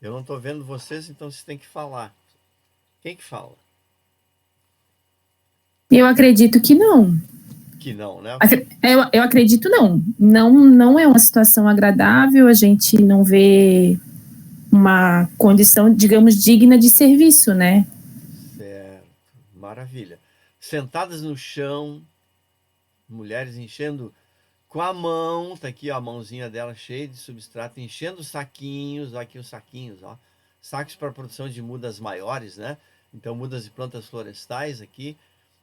Eu não estou vendo vocês, então vocês têm que falar. Quem que fala? Eu acredito que não. Que não, né? Eu acredito não. Não é uma situação agradável, a gente não vê uma condição, digamos, digna de serviço, né? Certo, maravilha. Sentadas no chão, mulheres enchendo com a mão, tá aqui ó, a mãozinha dela cheia de substrato, enchendo saquinhos, aqui os saquinhos, ó, sacos para produção de mudas maiores, né? Então mudas de plantas florestais aqui.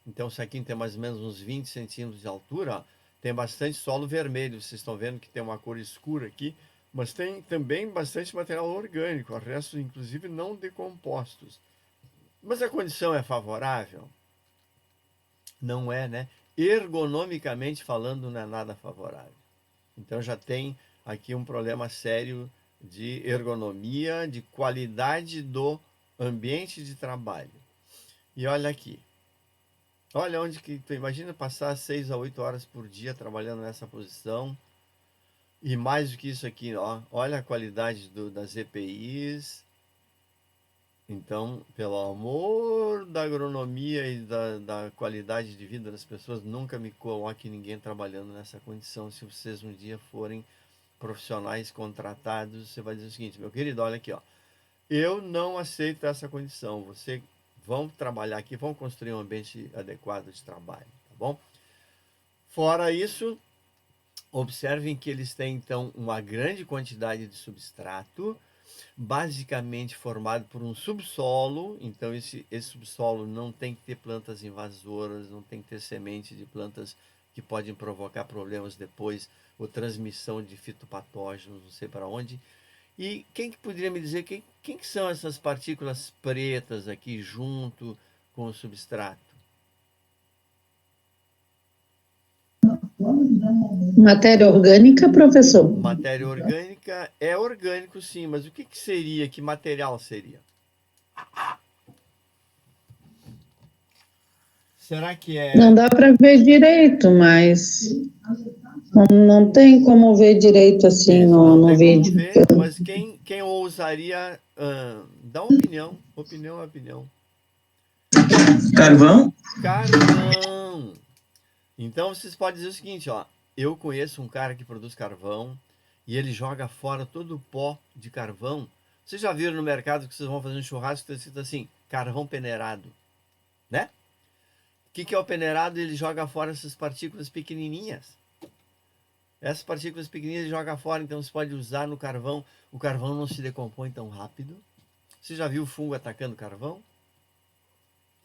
Então o saquinho tem mais ou menos uns 20 centímetros de altura, ó. Tem bastante solo vermelho, vocês estão vendo que tem uma cor escura aqui, mas tem também bastante material orgânico, restos inclusive não decompostos. Mas a condição é favorável? Não é, né? Ergonomicamente falando, não é nada favorável. Então já tem aqui um problema sério de ergonomia, de qualidade do ambiente de trabalho. E olha aqui. Olha onde que tu imagina passar 6 a 8 horas por dia trabalhando nessa posição. E mais do que isso aqui, ó, olha a qualidade das EPIs. Então, pelo amor da agronomia e da qualidade de vida das pessoas, nunca me coloque ninguém trabalhando nessa condição. Se vocês um dia forem profissionais contratados, você vai dizer o seguinte, meu querido, olha aqui, ó, eu não aceito essa condição. Você vão trabalhar aqui, vão construir um ambiente adequado de trabalho, tá bom? Fora isso, observem que eles têm, então, uma grande quantidade de substrato, basicamente formado por um subsolo. Então esse subsolo não tem que ter plantas invasoras, não tem que ter semente de plantas que podem provocar problemas depois, ou transmissão de fitopatógenos, não sei para onde. E quem que poderia me dizer quem que são essas partículas pretas aqui junto com o substrato? Matéria orgânica, professor? Matéria orgânica é orgânico, sim, mas o que seria, que material seria? Será que é... Não dá para ver direito, mas não tem como ver direito assim no vídeo. Ver, mas quem ousaria dar opinião? Opinião. Carvão? Carvão! Então vocês podem dizer o seguinte, ó, eu conheço um cara que produz carvão e ele joga fora todo o pó de carvão. Vocês já viram no mercado que vocês vão fazer um churrasco que está escrito assim, carvão peneirado, né? O que é o peneirado? Ele joga fora essas partículas pequenininhas. Essas partículas pequenininhas ele joga fora, então você pode usar no carvão. O carvão não se decompõe tão rápido. Você já viu fungo atacando carvão?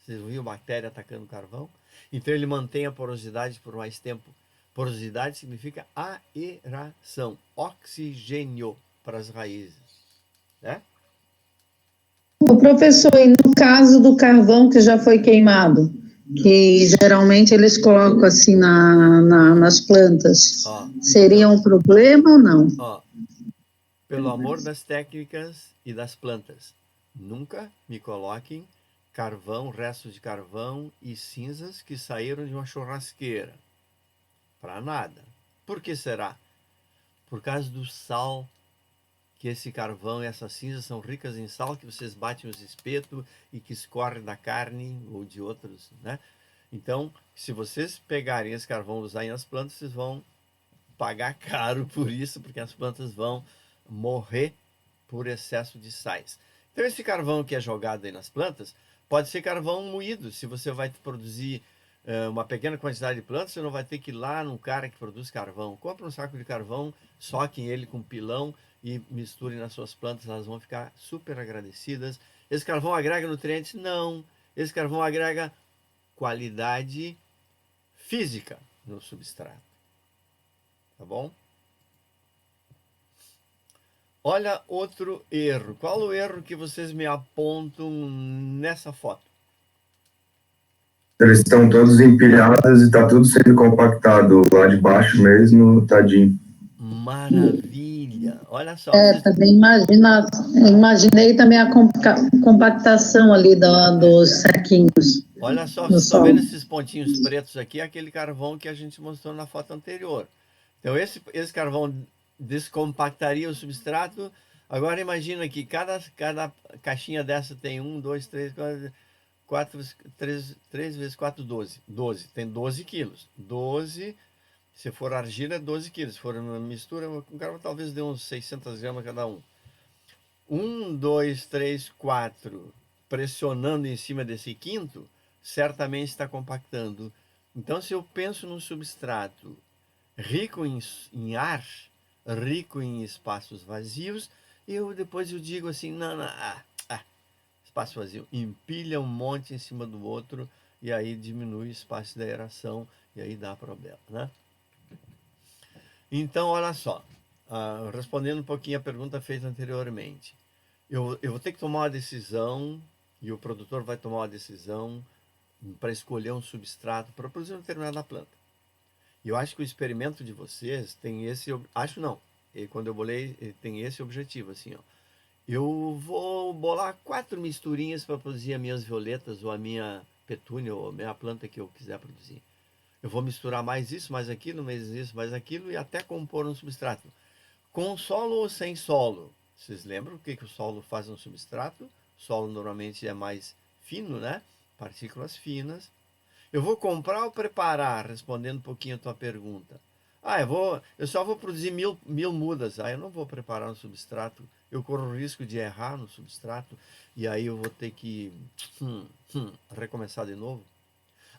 Você já viu bactéria atacando carvão? Então ele mantém a porosidade por mais tempo. Porosidade significa aeração, oxigênio para as raízes, né? O professor, e no caso do carvão que já foi queimado, que geralmente eles colocam assim nas plantas, seria um problema ou não? Pelo amor das técnicas e das plantas, nunca me coloquem carvão, restos de carvão e cinzas que saíram de uma churrasqueira. Para nada. Por que será? Por causa do sal, que esse carvão e essas cinzas são ricas em sal, que vocês batem os espetos e que escorre da carne ou de outros, né? Então, se vocês pegarem esse carvão e usarem nas plantas, vocês vão pagar caro por isso, porque as plantas vão morrer por excesso de sais. Então, esse carvão que é jogado aí nas plantas, pode ser carvão moído. Se você vai produzir uma pequena quantidade de plantas, você não vai ter que ir lá num cara que produz carvão. Compre um saco de carvão, soquem ele com pilão e misturem nas suas plantas, elas vão ficar super agradecidas. Esse carvão agrega nutrientes? Não. Esse carvão agrega qualidade física no substrato. Tá bom? Olha outro erro. Qual o erro que vocês me apontam nessa foto? Eles estão todos empilhados e está tudo sendo compactado lá de baixo mesmo, tadinho. Maravilha! Olha só. Também imaginei também a compactação ali dos saquinhos. Olha só, vocês estão vendo esses pontinhos pretos aqui? Aquele carvão que a gente mostrou na foto anterior. Então, esse carvão descompactaria o substrato. Agora, imagina que cada caixinha dessa tem 1, 2, 3, 3 vezes 4, 12. 12. Tem 12 quilos. 12, se for argila, é 12 quilos. Se for uma mistura, um carvão talvez dê uns 600 gramas cada um. 1, 2, 3, 4, pressionando em cima desse quinto, certamente está compactando. Então, se eu penso num substrato rico em ar, rico em espaços vazios, depois eu digo assim, não, espaço vazio, empilha um monte em cima do outro, e aí diminui o espaço da aeração, e aí dá problema, né? Então, olha só, respondendo um pouquinho a pergunta feita anteriormente, eu vou ter que tomar uma decisão, e o produtor vai tomar uma decisão para escolher um substrato para produzir uma determinada planta. E eu acho que o experimento de vocês tem esse... Acho não. Quando eu bolei, tem esse objetivo, assim, ó. Eu vou bolar 4 misturinhas para produzir as minhas violetas, ou a minha petúnia, ou a minha planta que eu quiser produzir. Eu vou misturar mais isso, mais aquilo, mais isso, mais aquilo, e até compor um substrato. Com solo ou sem solo? Vocês lembram o que o solo faz no substrato? O solo normalmente é mais fino, né? Partículas finas. Eu vou comprar ou preparar, respondendo um pouquinho a tua pergunta. Eu só vou produzir mil mudas. Eu não vou preparar um substrato. Eu corro o risco de errar no substrato. E aí eu vou ter que recomeçar de novo.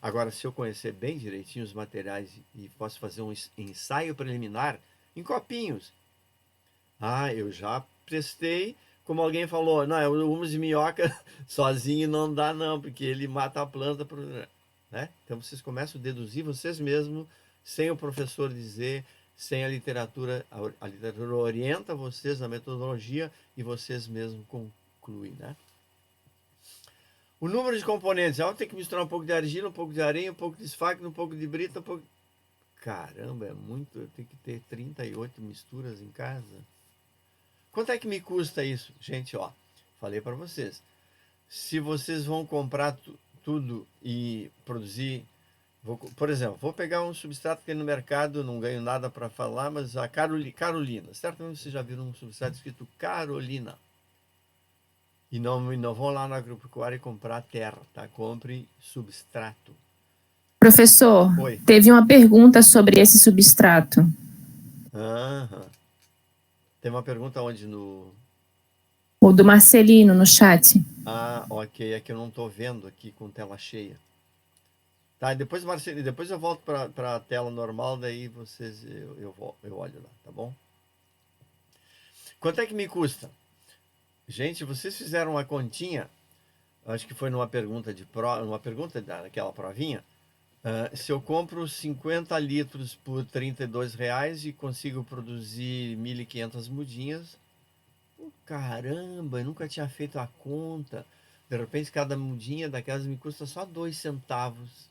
Agora, se eu conhecer bem direitinho os materiais e posso fazer um ensaio preliminar em copinhos. Eu já testei. Como alguém falou, não, o humus de minhoca sozinho não dá não, porque ele mata a planta. Né? Então vocês começam a deduzir vocês mesmos, sem o professor dizer, sem a literatura orienta vocês na metodologia e vocês mesmos concluem, né? O número de componentes, eu tenho que misturar um pouco de argila, um pouco de areia, um pouco de esfagno, um pouco de brita, Caramba, é muito, eu tenho que ter 38 misturas em casa. Quanto é que me custa isso? Gente, ó, falei para vocês, se vocês vão comprar tudo e produzir, por exemplo, vou pegar um substrato que tem no mercado, não ganho nada para falar, mas a Carolina. Certamente vocês já viram um substrato escrito Carolina. E não vão lá na agropecuária e comprar terra, tá? Compre substrato. Professor, Oi. Teve uma pergunta sobre esse substrato. Tem uma pergunta onde no... O do Marcelino, no chat. Ok. É que eu não estou vendo aqui com tela cheia. Tá, depois, Marcelino, depois eu volto para a tela normal, daí vocês... Eu olho lá, tá bom? Quanto é que me custa? Gente, vocês fizeram uma continha, acho que foi numa pergunta daquela provinha, se eu compro 50 litros por R$32 e consigo produzir 1.500 mudinhas, caramba, eu nunca tinha feito a conta. De repente, cada mudinha daquelas me custa só 2 centavos.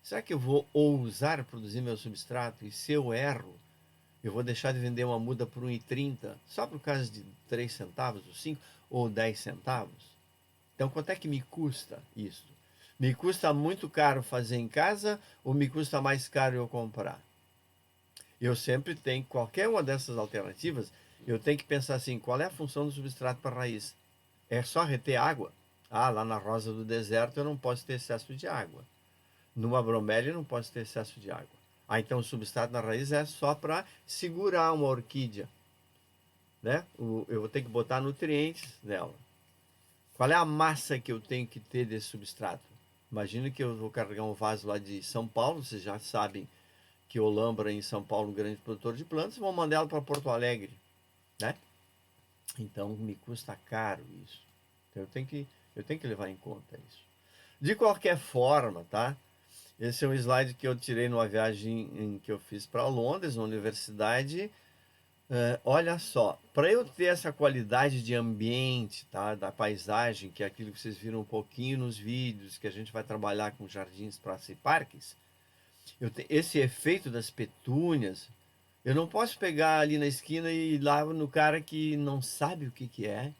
Será que eu vou ousar produzir meu substrato? E se eu erro, eu vou deixar de vender uma muda por R$1,30 só por causa de 3 centavos, ou 5, ou 10 centavos? Então, quanto é que me custa isso? Me custa muito caro fazer em casa ou me custa mais caro eu comprar? Eu sempre tenho, qualquer uma dessas alternativas, eu tenho que pensar assim, qual é a função do substrato para a raiz? É só reter água? Ah, lá na rosa do deserto eu não posso ter excesso de água. Numa bromélia eu não posso ter excesso de água. Ah, então o substrato na raiz é só para segurar uma orquídea, né? Eu vou ter que botar nutrientes nela. Qual é a massa que eu tenho que ter desse substrato? Imagina que eu vou carregar um vaso lá de São Paulo, vocês já sabem que Olambra em São Paulo é um grande produtor de plantas, vou mandar ela para Porto Alegre, né? Então me custa caro isso. Então eu tenho que levar em conta isso. De qualquer forma, tá? Esse é um slide que eu tirei numa viagem que eu fiz para Londres, na universidade. Olha só, para eu ter essa qualidade de ambiente, tá? Da paisagem, que é aquilo que vocês viram um pouquinho nos vídeos, que a gente vai trabalhar com jardins, praças e parques, esse efeito das petúnias, eu não posso pegar ali na esquina e ir lá no cara que não sabe o que que é.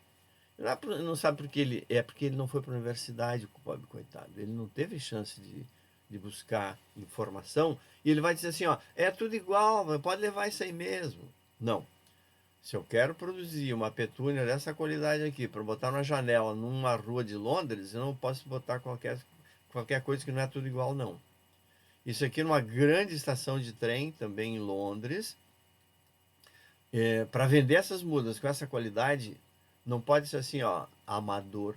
Não sabe porque porque ele não foi para a universidade, o pobre coitado. Ele não teve chance de buscar informação. E ele vai dizer assim, ó, é tudo igual, pode levar isso aí mesmo. Não. Se eu quero produzir uma petúnia dessa qualidade aqui, para botar na janela, numa rua de Londres, eu não posso botar qualquer coisa que não é tudo igual, não. Isso aqui numa grande estação de trem, também em Londres. Para vender essas mudas com essa qualidade, não pode ser assim, ó, amador,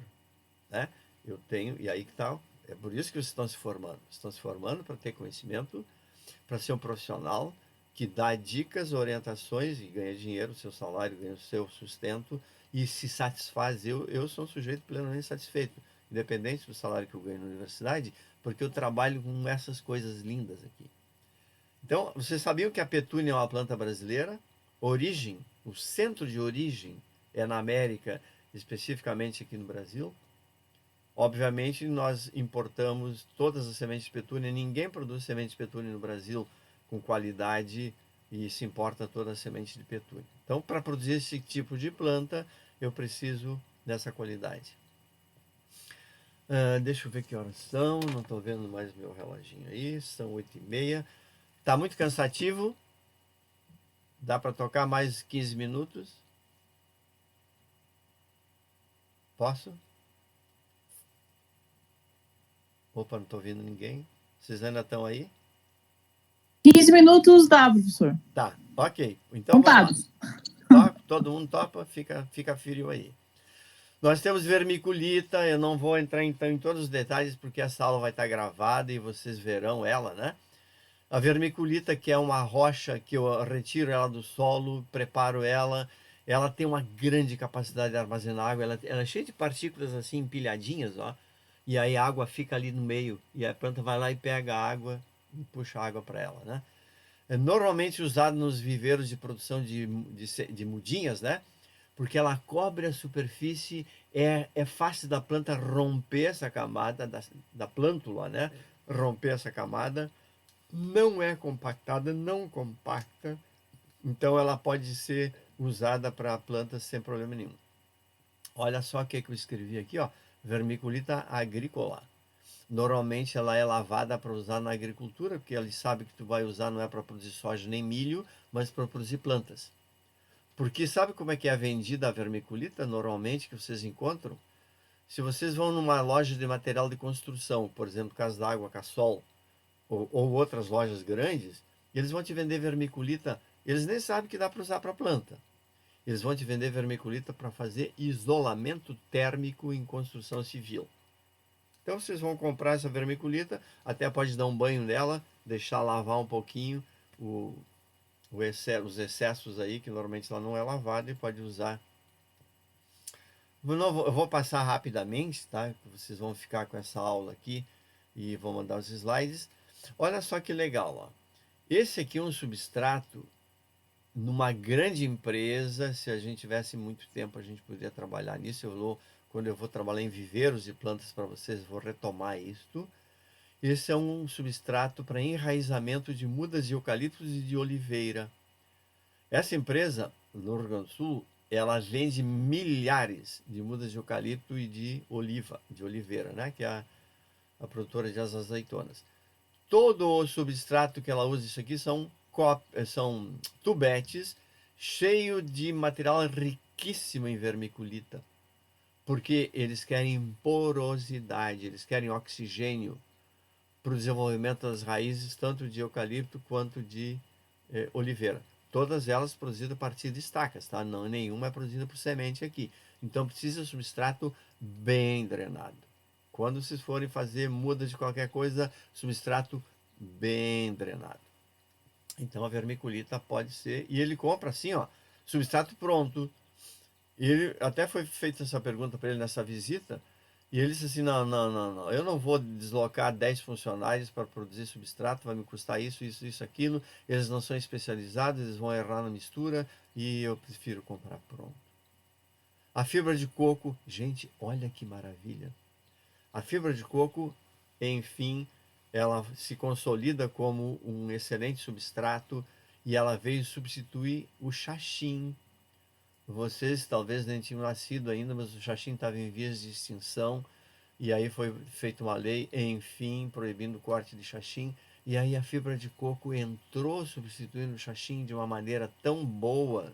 né? Eu tenho, e aí que tal? É por isso que vocês estão se formando. Estão se formando para ter conhecimento, para ser um profissional que dá dicas, orientações e ganha dinheiro, o seu salário, ganha o seu sustento e se satisfaz. Eu sou um sujeito plenamente satisfeito, independente do salário que eu ganho na universidade, porque eu trabalho com essas coisas lindas aqui. Então, vocês sabiam que a petúnia é uma planta brasileira? Origem, o centro de origem é na América, especificamente aqui no Brasil. Obviamente, nós importamos todas as sementes de petúnia. Ninguém produz semente de petúnia no Brasil com qualidade e se importa toda a semente de petúnia. Então, para produzir esse tipo de planta, eu preciso dessa qualidade. Deixa eu ver que horas são. Não estou vendo mais meu reloginho aí. São 8h30. Está muito cansativo? Dá para tocar mais 15 minutos? Posso? Opa, não estou vendo ninguém. Vocês ainda estão aí? 15 minutos dá, professor. Tá, ok. Então Contados. Todo mundo topa, fica frio aí. Nós temos vermiculita, eu não vou entrar então em todos os detalhes, porque essa aula vai estar gravada e vocês verão ela, né? A vermiculita, que é uma rocha que eu retiro ela do solo, preparo ela tem uma grande capacidade de armazenar água, ela é cheia de partículas assim empilhadinhas, ó, e aí a água fica ali no meio, e a planta vai lá e pega a água e puxa a água para ela, né? É normalmente usado nos viveiros de produção de mudinhas, né? Porque ela cobre a superfície, é fácil da planta romper essa camada, da plântula, né? Romper essa camada, não é compactada, não compacta, então ela pode ser usada para plantas sem problema nenhum. Olha só o que eu escrevi aqui, ó, vermiculita agrícola. Normalmente ela é lavada para usar na agricultura, porque ele sabe que tu vai usar não é para produzir soja nem milho, mas para produzir plantas. Porque sabe como é que é vendida a vermiculita normalmente que vocês encontram? Se vocês vão numa loja de material de construção, por exemplo, Casa d'Água, Cassol, ou outras lojas grandes, eles vão te vender vermiculita, eles nem sabem que dá para usar para planta. Eles vão te vender vermiculita para fazer isolamento térmico em construção civil. Então vocês vão comprar essa vermiculita, até pode dar um banho nela, deixar lavar um pouquinho os excessos aí, que normalmente ela não é lavada, e pode usar. Eu vou passar rapidamente, tá? Vocês vão ficar com essa aula aqui e vou mandar os slides. Olha só que legal, ó. Esse aqui é um substrato numa grande empresa. Se a gente tivesse muito tempo, a gente poderia trabalhar nisso. Quando eu vou trabalhar em viveiros de plantas para vocês, vou retomar isto. Esse é um substrato para enraizamento de mudas de eucaliptos e de oliveira. Essa empresa, no Rio Grande do Sul, ela vende milhares de mudas de eucalipto e de oliveira, né? Que é a produtora de azeitonas. Todo o substrato que ela usa, isso aqui são são tubetes cheio de material riquíssimo em vermiculita, porque eles querem porosidade, eles querem oxigênio para o desenvolvimento das raízes, tanto de eucalipto quanto de oliveira. Todas elas produzidas a partir de estacas, tá? Não, nenhuma é produzida por semente aqui. Então precisa de substrato bem drenado. Quando vocês forem fazer muda de qualquer coisa, substrato bem drenado. Então a vermiculita pode ser, e ele compra assim, ó, substrato pronto. E ele até foi feita essa pergunta para ele nessa visita, e ele disse assim: não, eu não vou deslocar 10 funcionários para produzir substrato, vai me custar isso, aquilo. Eles não são especializados, eles vão errar na mistura, e eu prefiro comprar pronto. A fibra de coco, gente, olha que maravilha. A fibra de coco, enfim, ela se consolida como um excelente substrato e ela veio substituir o xaxim. Vocês talvez nem tinham nascido ainda, mas o xaxim estava em vias de extinção e aí foi feita uma lei, enfim, proibindo o corte de xaxim. E aí a fibra de coco entrou substituindo o xaxim de uma maneira tão boa,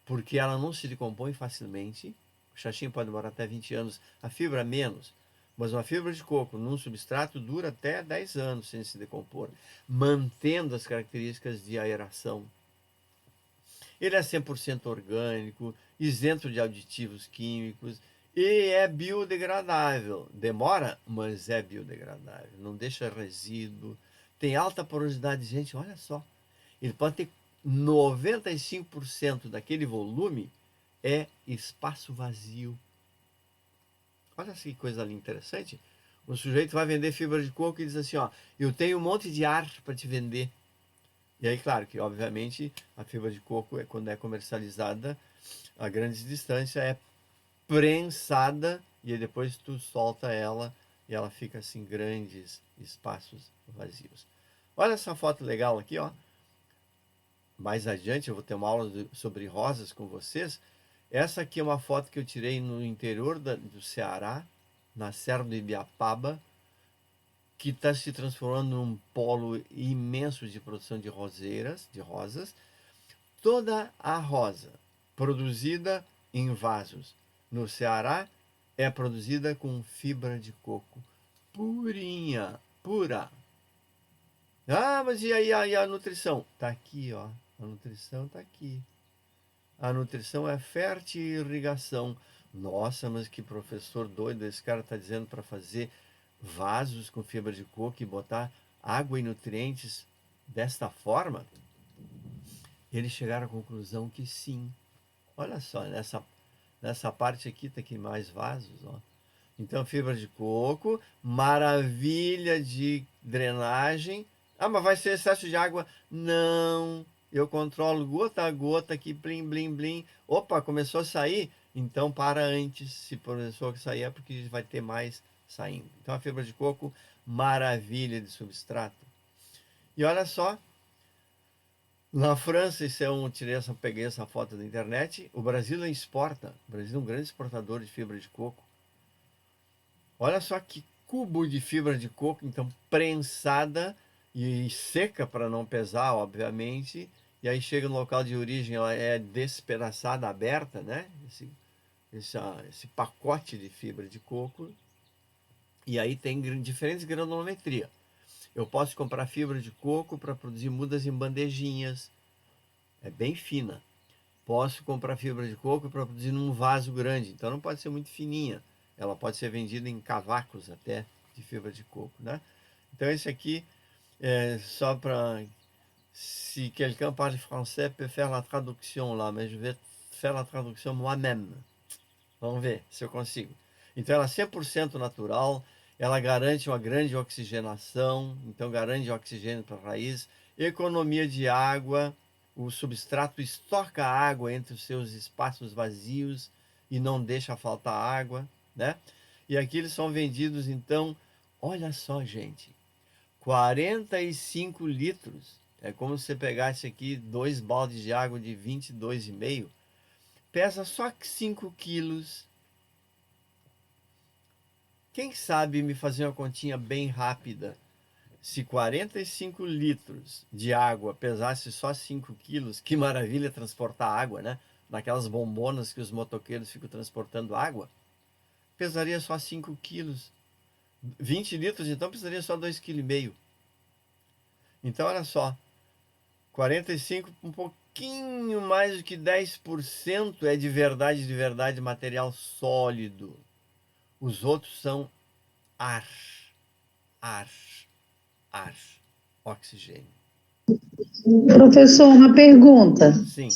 porque ela não se decompõe facilmente. O xaxim pode demorar até 20 anos, a fibra menos. Mas uma fibra de coco num substrato dura até 10 anos sem se decompor, mantendo as características de aeração. Ele é 100% orgânico, isento de aditivos químicos e é biodegradável. Demora, mas é biodegradável. Não deixa resíduo. Tem alta porosidade, gente, olha só. Ele pode ter 95% daquele volume é espaço vazio. Olha que coisa ali interessante. O sujeito vai vender fibra de coco e diz assim, ó, eu tenho um monte de ar para te vender. E aí, claro que, obviamente, a fibra de coco, quando é comercializada a grandes distâncias, é prensada e aí depois tu solta ela e ela fica assim, grandes espaços vazios. Olha essa foto legal aqui, ó. Mais adiante eu vou ter uma aula sobre rosas com vocês. Essa aqui é uma foto que eu tirei no interior do Ceará, na Serra do Ibiapaba, que está se transformando num polo imenso de produção de rosas. Toda a rosa produzida em vasos no Ceará é produzida com fibra de coco purinha, pura. Ah, mas e aí a nutrição? Tá aqui, ó. A nutrição tá aqui. A nutrição é fertirrigação. Nossa, mas que professor doido, esse cara está dizendo para fazer vasos com fibra de coco e botar água e nutrientes desta forma? Eles chegaram à conclusão que sim. Olha só, nessa parte aqui tá aqui mais vasos, ó. Então, fibra de coco, maravilha de drenagem. Ah, mas vai ser excesso de água? Não. Eu controlo gota a gota aqui, blim, blim, blim. Opa, começou a sair? Então para antes. Se começou a sair é porque vai ter mais saindo. Então a fibra de coco, maravilha de substrato. E olha só, na França, peguei essa foto da internet, o Brasil exporta. O Brasil é um grande exportador de fibra de coco. Olha só que cubo de fibra de coco, então prensada e seca para não pesar, obviamente. E aí chega no local de origem, ela é despedaçada, aberta, né? Esse pacote de fibra de coco. E aí tem diferentes granulometria. Eu posso comprar fibra de coco para produzir mudas em bandejinhas. É bem fina. Posso comprar fibra de coco para produzir num vaso grande. Então não pode ser muito fininha. Ela pode ser vendida em cavacos até de fibra de coco, né? Então esse aqui é só para... Si quelqu'un parle français, peut faire la traduction lá, mas je vais faire la traduction moi-même. Vamos ver se eu consigo. Então ela é 100% natural, ela garante uma grande oxigenação, então garante oxigênio para a raiz, economia de água, o substrato estoca água entre os seus espaços vazios e não deixa faltar água, né? E aqui eles são vendidos, então, olha só, gente, 45 litros. É como se você pegasse aqui 2 baldes de água de 22,5. Pesa só 5 quilos. Quem sabe me fazer uma continha bem rápida? Se 45 litros de água pesasse só 5 quilos, que maravilha transportar água, né? Naquelas bombonas que os motoqueiros ficam transportando água, pesaria só 5 quilos. 20 litros, então, pesaria só 2,5 kg. Então, olha só, 45, um pouquinho mais do que 10% é de verdade, material sólido. Os outros são ar, oxigênio. Professor, uma pergunta. Sim.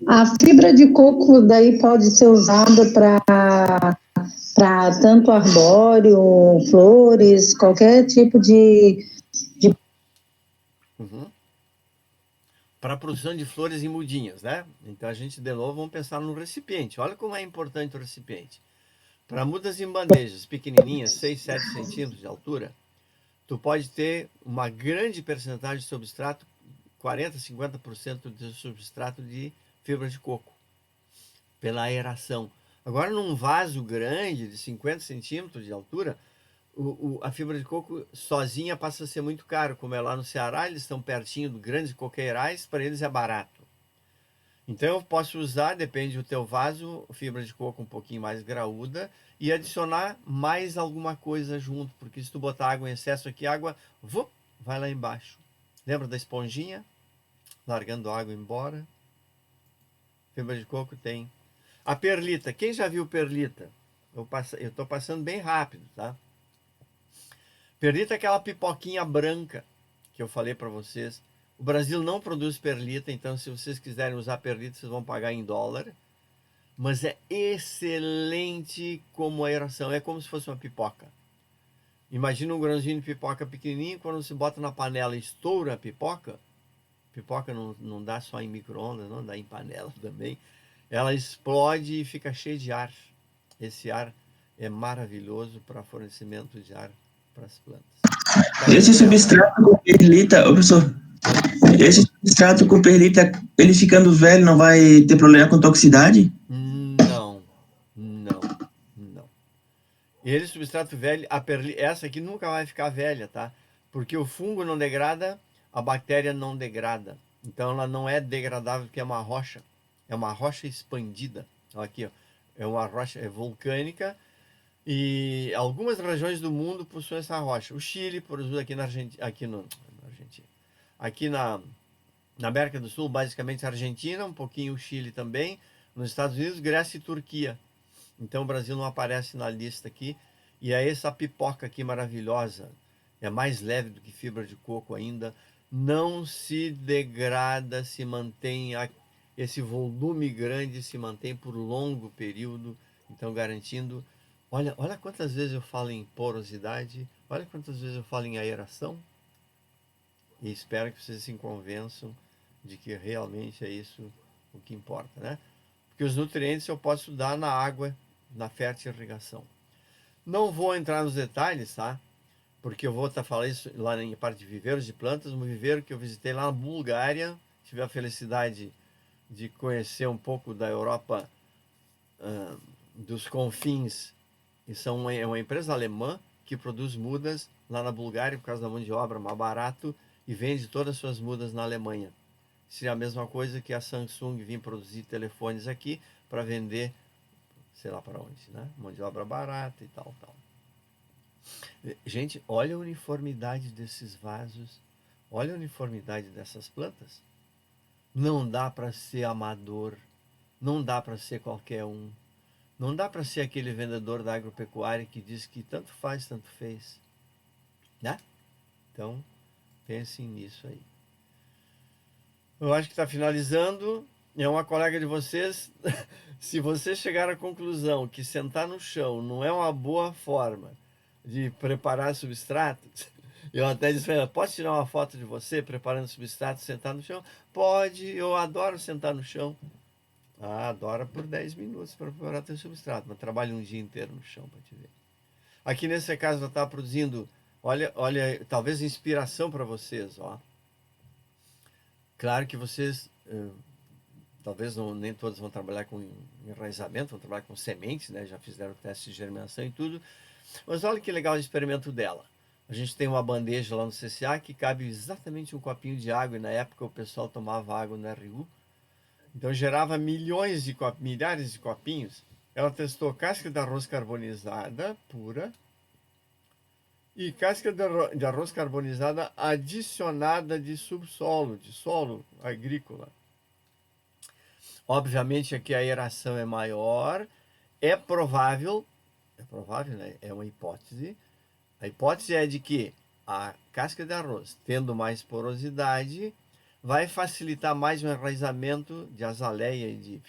A fibra de coco daí pode ser usada para tanto arbóreo, flores, qualquer tipo de... Uhum. Para a produção de flores em mudinhas, né? Então a gente, de novo, vamos pensar no recipiente. Olha como é importante o recipiente. Para mudas em bandejas pequenininhas, 6, 7 centímetros de altura, tu pode ter uma grande percentagem de substrato, 40, 50% de substrato de fibra de coco, pela aeração. Agora, num vaso grande, de 50 centímetros de altura, a fibra de coco sozinha passa a ser muito caro. Como é lá no Ceará, eles estão pertinho de grandes coqueirais, para eles é barato. Então eu posso usar, depende do teu vaso, fibra de coco um pouquinho mais graúda e adicionar mais alguma coisa junto, porque se tu botar água em excesso aqui, a água vai lá embaixo. Lembra da esponjinha? Largando a água embora. Fibra de coco tem. A perlita, quem já viu perlita? Eu estou passando bem rápido, tá? Perlita é aquela pipoquinha branca que eu falei para vocês. O Brasil não produz perlita, então se vocês quiserem usar perlita, vocês vão pagar em dólar. Mas é excelente como aeração, é como se fosse uma pipoca. Imagina um grãozinho de pipoca pequenininho, quando você bota na panela e estoura a pipoca não dá só em micro-ondas, não dá em panela também. Ela explode e fica cheia de ar. Esse ar é maravilhoso para fornecimento de ar para as plantas. Esse substrato com perlita, professor, esse substrato com perlita, ele ficando velho, não vai ter problema com toxicidade? Não. Ele, substrato velho, essa aqui nunca vai ficar velha, tá? Porque o fungo não degrada, a bactéria não degrada. Então ela não é degradável, porque é uma rocha expandida. Aqui, ó, é uma rocha vulcânica e algumas regiões do mundo possuem essa rocha. O Chile, por exemplo, aqui na América do Sul, basicamente a Argentina, um pouquinho o Chile também, nos Estados Unidos, Grécia e Turquia. Então o Brasil não aparece na lista aqui. E é essa pipoca aqui maravilhosa. É mais leve do que fibra de coco ainda. Não se degrada, se mantém, esse volume grande se mantém por longo período. Então garantindo, olha quantas vezes eu falo em porosidade, olha quantas vezes eu falo em aeração. E espero que vocês se convençam de que realmente é isso o que importa, né? Porque os nutrientes eu posso dar na água, na fértil irrigação. Não vou entrar nos detalhes, tá? Porque eu vou estar falando isso lá em parte de viveiros de plantas, um viveiro que eu visitei lá na Bulgária, tive a felicidade de conhecer um pouco da Europa, dos confins, e é uma empresa alemã que produz mudas lá na Bulgária, por causa da mão de obra mais barato, e vende todas as suas mudas na Alemanha. Seria a mesma coisa que a Samsung vir produzir telefones aqui para vender, sei lá para onde, né? Mão de obra barata e tal. Gente, olha a uniformidade desses vasos, olha a uniformidade dessas plantas. Não dá para ser amador, não dá para ser qualquer um, não dá para ser aquele vendedor da agropecuária que diz que tanto faz, tanto fez, né? Então, pensem nisso aí. Eu acho que está finalizando. É uma colega de vocês. Se você chegar à conclusão que sentar no chão não é uma boa forma de preparar substrato, eu até disse, posso tirar uma foto de você preparando substrato, sentar no chão? Pode, eu adoro sentar no chão. Adoro por 10 minutos para preparar teu substrato, mas trabalho um dia inteiro no chão para te ver. Aqui nesse caso eu estava produzindo, olha, talvez inspiração para vocês, ó. Claro que vocês, talvez nem todos vão trabalhar com enraizamento, vão trabalhar com sementes, né? Já fizeram o teste de germinação e tudo. Mas olha que legal o experimento dela. A gente tem uma bandeja lá no CCA que cabe exatamente um copinho de água, e na época o pessoal tomava água no RU. Então gerava milhares de copinhos. Ela testou casca de arroz carbonizada pura e casca de arroz carbonizada adicionada de subsolo, de solo agrícola. Obviamente aqui a aeração é maior, é provável, né? É uma hipótese. A hipótese é de que a casca de arroz, tendo mais porosidade, vai facilitar mais o enraizamento de azaleia e de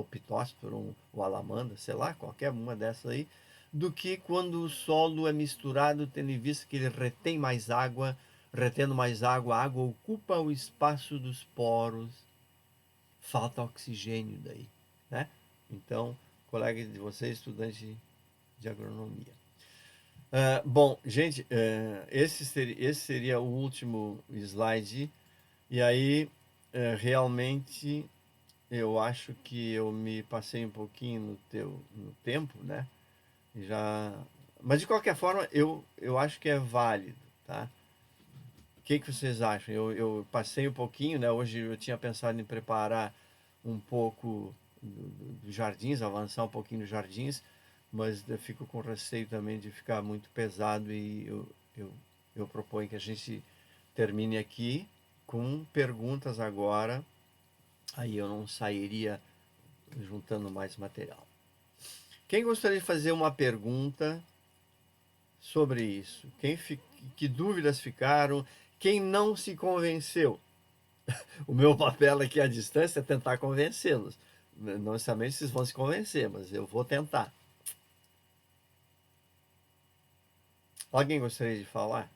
pitósporo ou alamanda, sei lá, qualquer uma dessas aí, do que quando o solo é misturado, tendo em vista que ele retém mais água, retendo mais água, a água ocupa o espaço dos poros, falta oxigênio daí, né? Então, colega de vocês, estudante de agronomia. Bom, gente, esse seria o último slide. E aí, realmente, eu acho que eu me passei um pouquinho no tempo, né? Mas, de qualquer forma, eu acho que é válido, tá? O que vocês acham? Eu passei um pouquinho, né? Hoje eu tinha pensado em preparar um pouco dos jardins, avançar um pouquinho nos jardins, mas eu fico com receio também de ficar muito pesado e eu proponho que a gente termine aqui com perguntas agora, aí eu não sairia juntando mais material. Quem gostaria de fazer uma pergunta sobre isso? Que dúvidas ficaram? Quem não se convenceu? O meu papel aqui à distância é tentar convencê-los. Não necessariamente vocês vão se convencer, mas eu vou tentar. Alguém gostaria de falar?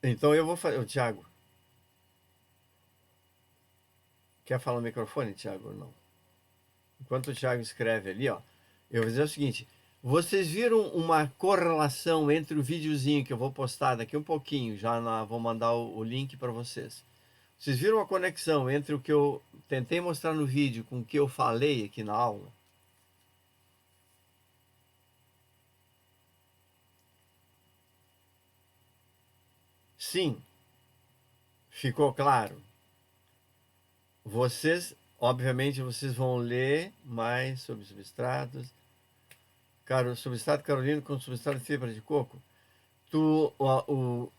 Então eu vou fazer. O Tiago. Quer falar no microfone, Tiago, ou não? Enquanto o Tiago escreve ali, ó, eu vou dizer o seguinte. Vocês viram uma correlação entre o videozinho que eu vou postar daqui um pouquinho, vou mandar o link para vocês. Vocês viram a conexão entre o que eu tentei mostrar no vídeo com o que eu falei aqui na aula? Sim. Ficou claro? Obviamente, vocês vão ler mais sobre substratos. Substrato carolino com substrato de fibra de coco. O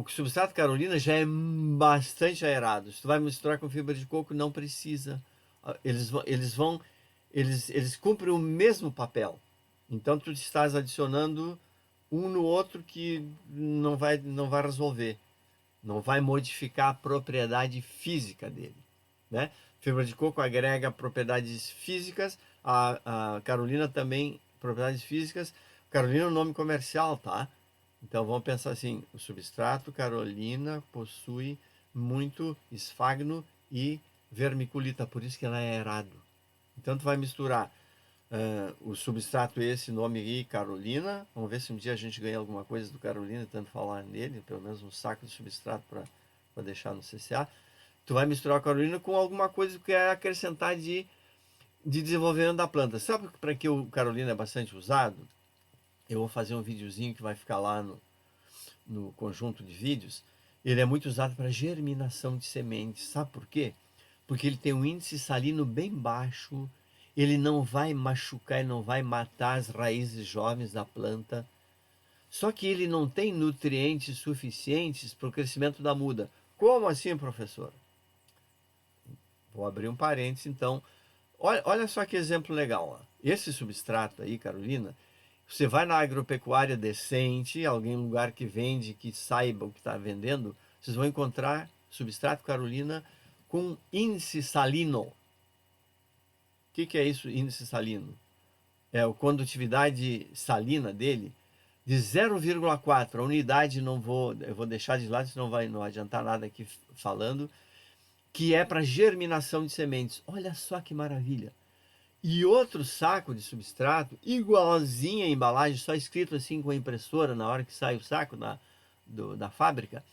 substrato carolina já é bastante aerado. Se tu vai misturar com fibra de coco, não precisa. Eles cumprem o mesmo papel. Então, tu estás adicionando um no outro que não vai resolver. Não vai modificar a propriedade física dele, né? Fibra de coco agrega propriedades físicas, a carolina também propriedades físicas. Carolina é um nome comercial, tá? Então vamos pensar assim, o substrato carolina possui muito esfagno e vermiculita, por isso que ela é aerado. Então tu vai misturar o substrato esse nome aí, carolina. Vamos ver se um dia a gente ganha alguma coisa do carolina, tentando falar nele, pelo menos um saco de substrato para deixar no CCA. Tu vai misturar a carolina com alguma coisa que quer acrescentar de desenvolvimento da planta. Sabe para que o carolina é bastante usado? Eu vou fazer um videozinho que vai ficar lá no conjunto de vídeos. Ele é muito usado para germinação de sementes. Sabe por quê? Porque ele tem um índice salino bem baixo, ele não vai machucar e não vai matar as raízes jovens da planta. Só que ele não tem nutrientes suficientes para o crescimento da muda. Como assim, professor? Vou abrir um parênteses, então. Olha só que exemplo legal. Ó. Esse substrato aí, Carolina, você vai na agropecuária decente, algum lugar que vende, que saiba o que está vendendo, vocês vão encontrar substrato Carolina com índice salino. O que é isso, índice salino? É a condutividade salina dele de 0,4. A unidade eu vou deixar de lado, senão não adiantar nada aqui falando, que é para germinação de sementes. Olha só que maravilha. E outro saco de substrato, igualzinho a embalagem, só escrito assim com a impressora na hora que sai o saco da fábrica,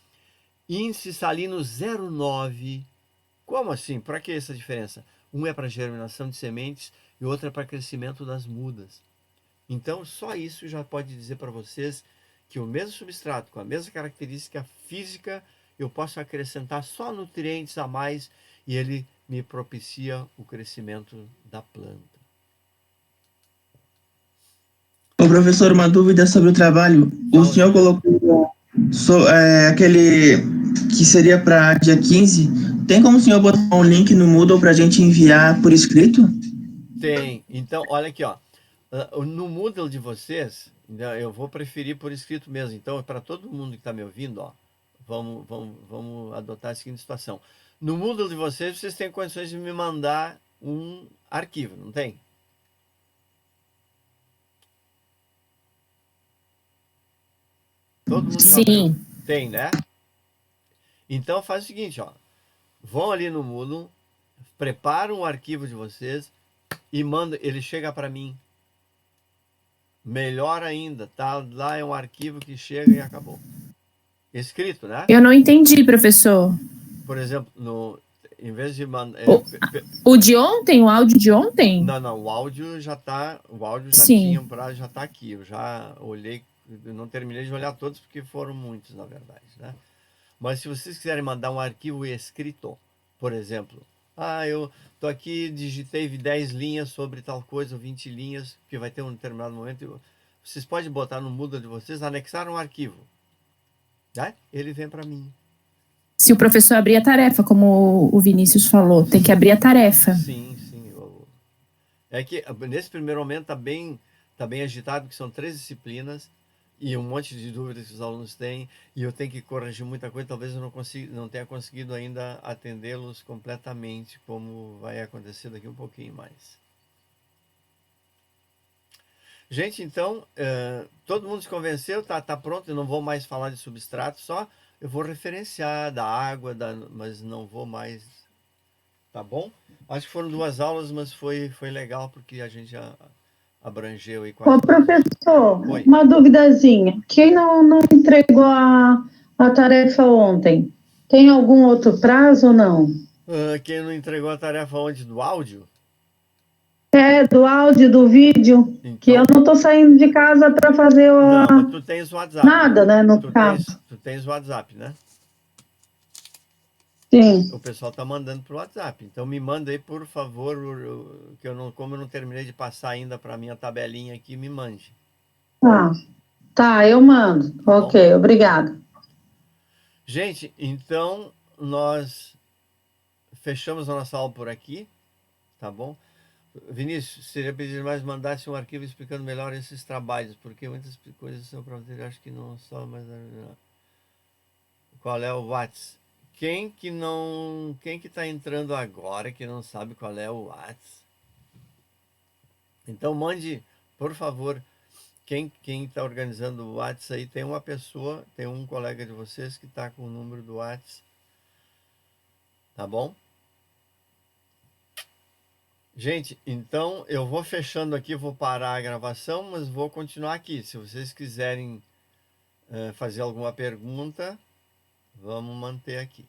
índice salino 0,9. Como assim? Para que essa diferença? Um é para germinação de sementes e outro é para crescimento das mudas. Então, só isso já pode dizer para vocês que o mesmo substrato, com a mesma característica física, eu posso acrescentar só nutrientes a mais e ele me propicia o crescimento da planta. Ô, professor, uma dúvida sobre o trabalho. O senhor colocou aquele que seria para dia 15. Tem como o senhor botar um link no Moodle para a gente enviar por escrito? Tem. Então, olha aqui, ó. No Moodle de vocês, eu vou preferir por escrito mesmo. Então, para todo mundo que está me ouvindo, ó, vamos adotar a seguinte situação. No Moodle de vocês têm condições de me mandar um arquivo, não tem? Todo mundo Sim. Tem, né? Então faz o seguinte, ó. Vão ali no Moodle, preparam um arquivo de vocês e manda, ele chega para mim. Melhor ainda, tá? Lá é um arquivo que chega e acabou. Escrito, né? Eu não entendi, professor. Por exemplo, em vez de mandar... O de ontem? O áudio de ontem? Não, o áudio já tá... O áudio já Sim. tinha pra, já tá aqui. Eu já olhei, eu não terminei de olhar todos porque foram muitos, na verdade, né? Mas se vocês quiserem mandar um arquivo escrito, por exemplo, eu tô aqui, digitei 10 linhas sobre tal coisa, 20 linhas, que vai ter um determinado momento, vocês podem botar no Moodle de vocês, anexar um arquivo, né? Ele vem para mim. Se o professor abrir a tarefa, como o Vinícius falou, tem que abrir a tarefa. Sim. É que nesse primeiro momento tá bem agitado, porque são 3 disciplinas e um monte de dúvidas que os alunos têm, e eu tenho que corrigir muita coisa, talvez eu não tenha conseguido ainda atendê-los completamente, como vai acontecer daqui um pouquinho mais. Gente, então, todo mundo se convenceu, tá pronto, eu não vou mais falar de substrato, só eu vou referenciar da água, mas não vou mais, tá bom? Acho que foram 2 aulas, mas foi legal, porque a gente já abrangeu aí. Ô, professor, Oi. uma duvidazinha. Quem não entregou a tarefa ontem, tem algum outro prazo ou não? Quem não entregou a tarefa onde? Do áudio? Do áudio, do vídeo, então, que eu não tô saindo de casa para fazer Não, mas tu tens o WhatsApp. Nada, né, no caso. Tu tens o WhatsApp, né? Sim. O pessoal tá mandando pro WhatsApp. Então me manda aí, por favor, que como eu não terminei de passar ainda para minha tabelinha aqui, me mande. Tá, eu mando. Ok, obrigado. Gente, então nós fechamos a nossa aula por aqui, tá bom? Vinícius, seria pedir mais mandasse um arquivo explicando melhor esses trabalhos, porque muitas coisas são para você, acho que não só, mas qual é o WhatsApp? Quem que tá entrando agora que não sabe qual é o WhatsApp? Então mande, por favor, quem está organizando o WhatsApp aí, tem uma pessoa, tem um colega de vocês que está com o número do WhatsApp, tá bom? Gente, então eu vou fechando aqui, vou parar a gravação, mas vou continuar aqui. Se vocês quiserem fazer alguma pergunta, vamos manter aqui.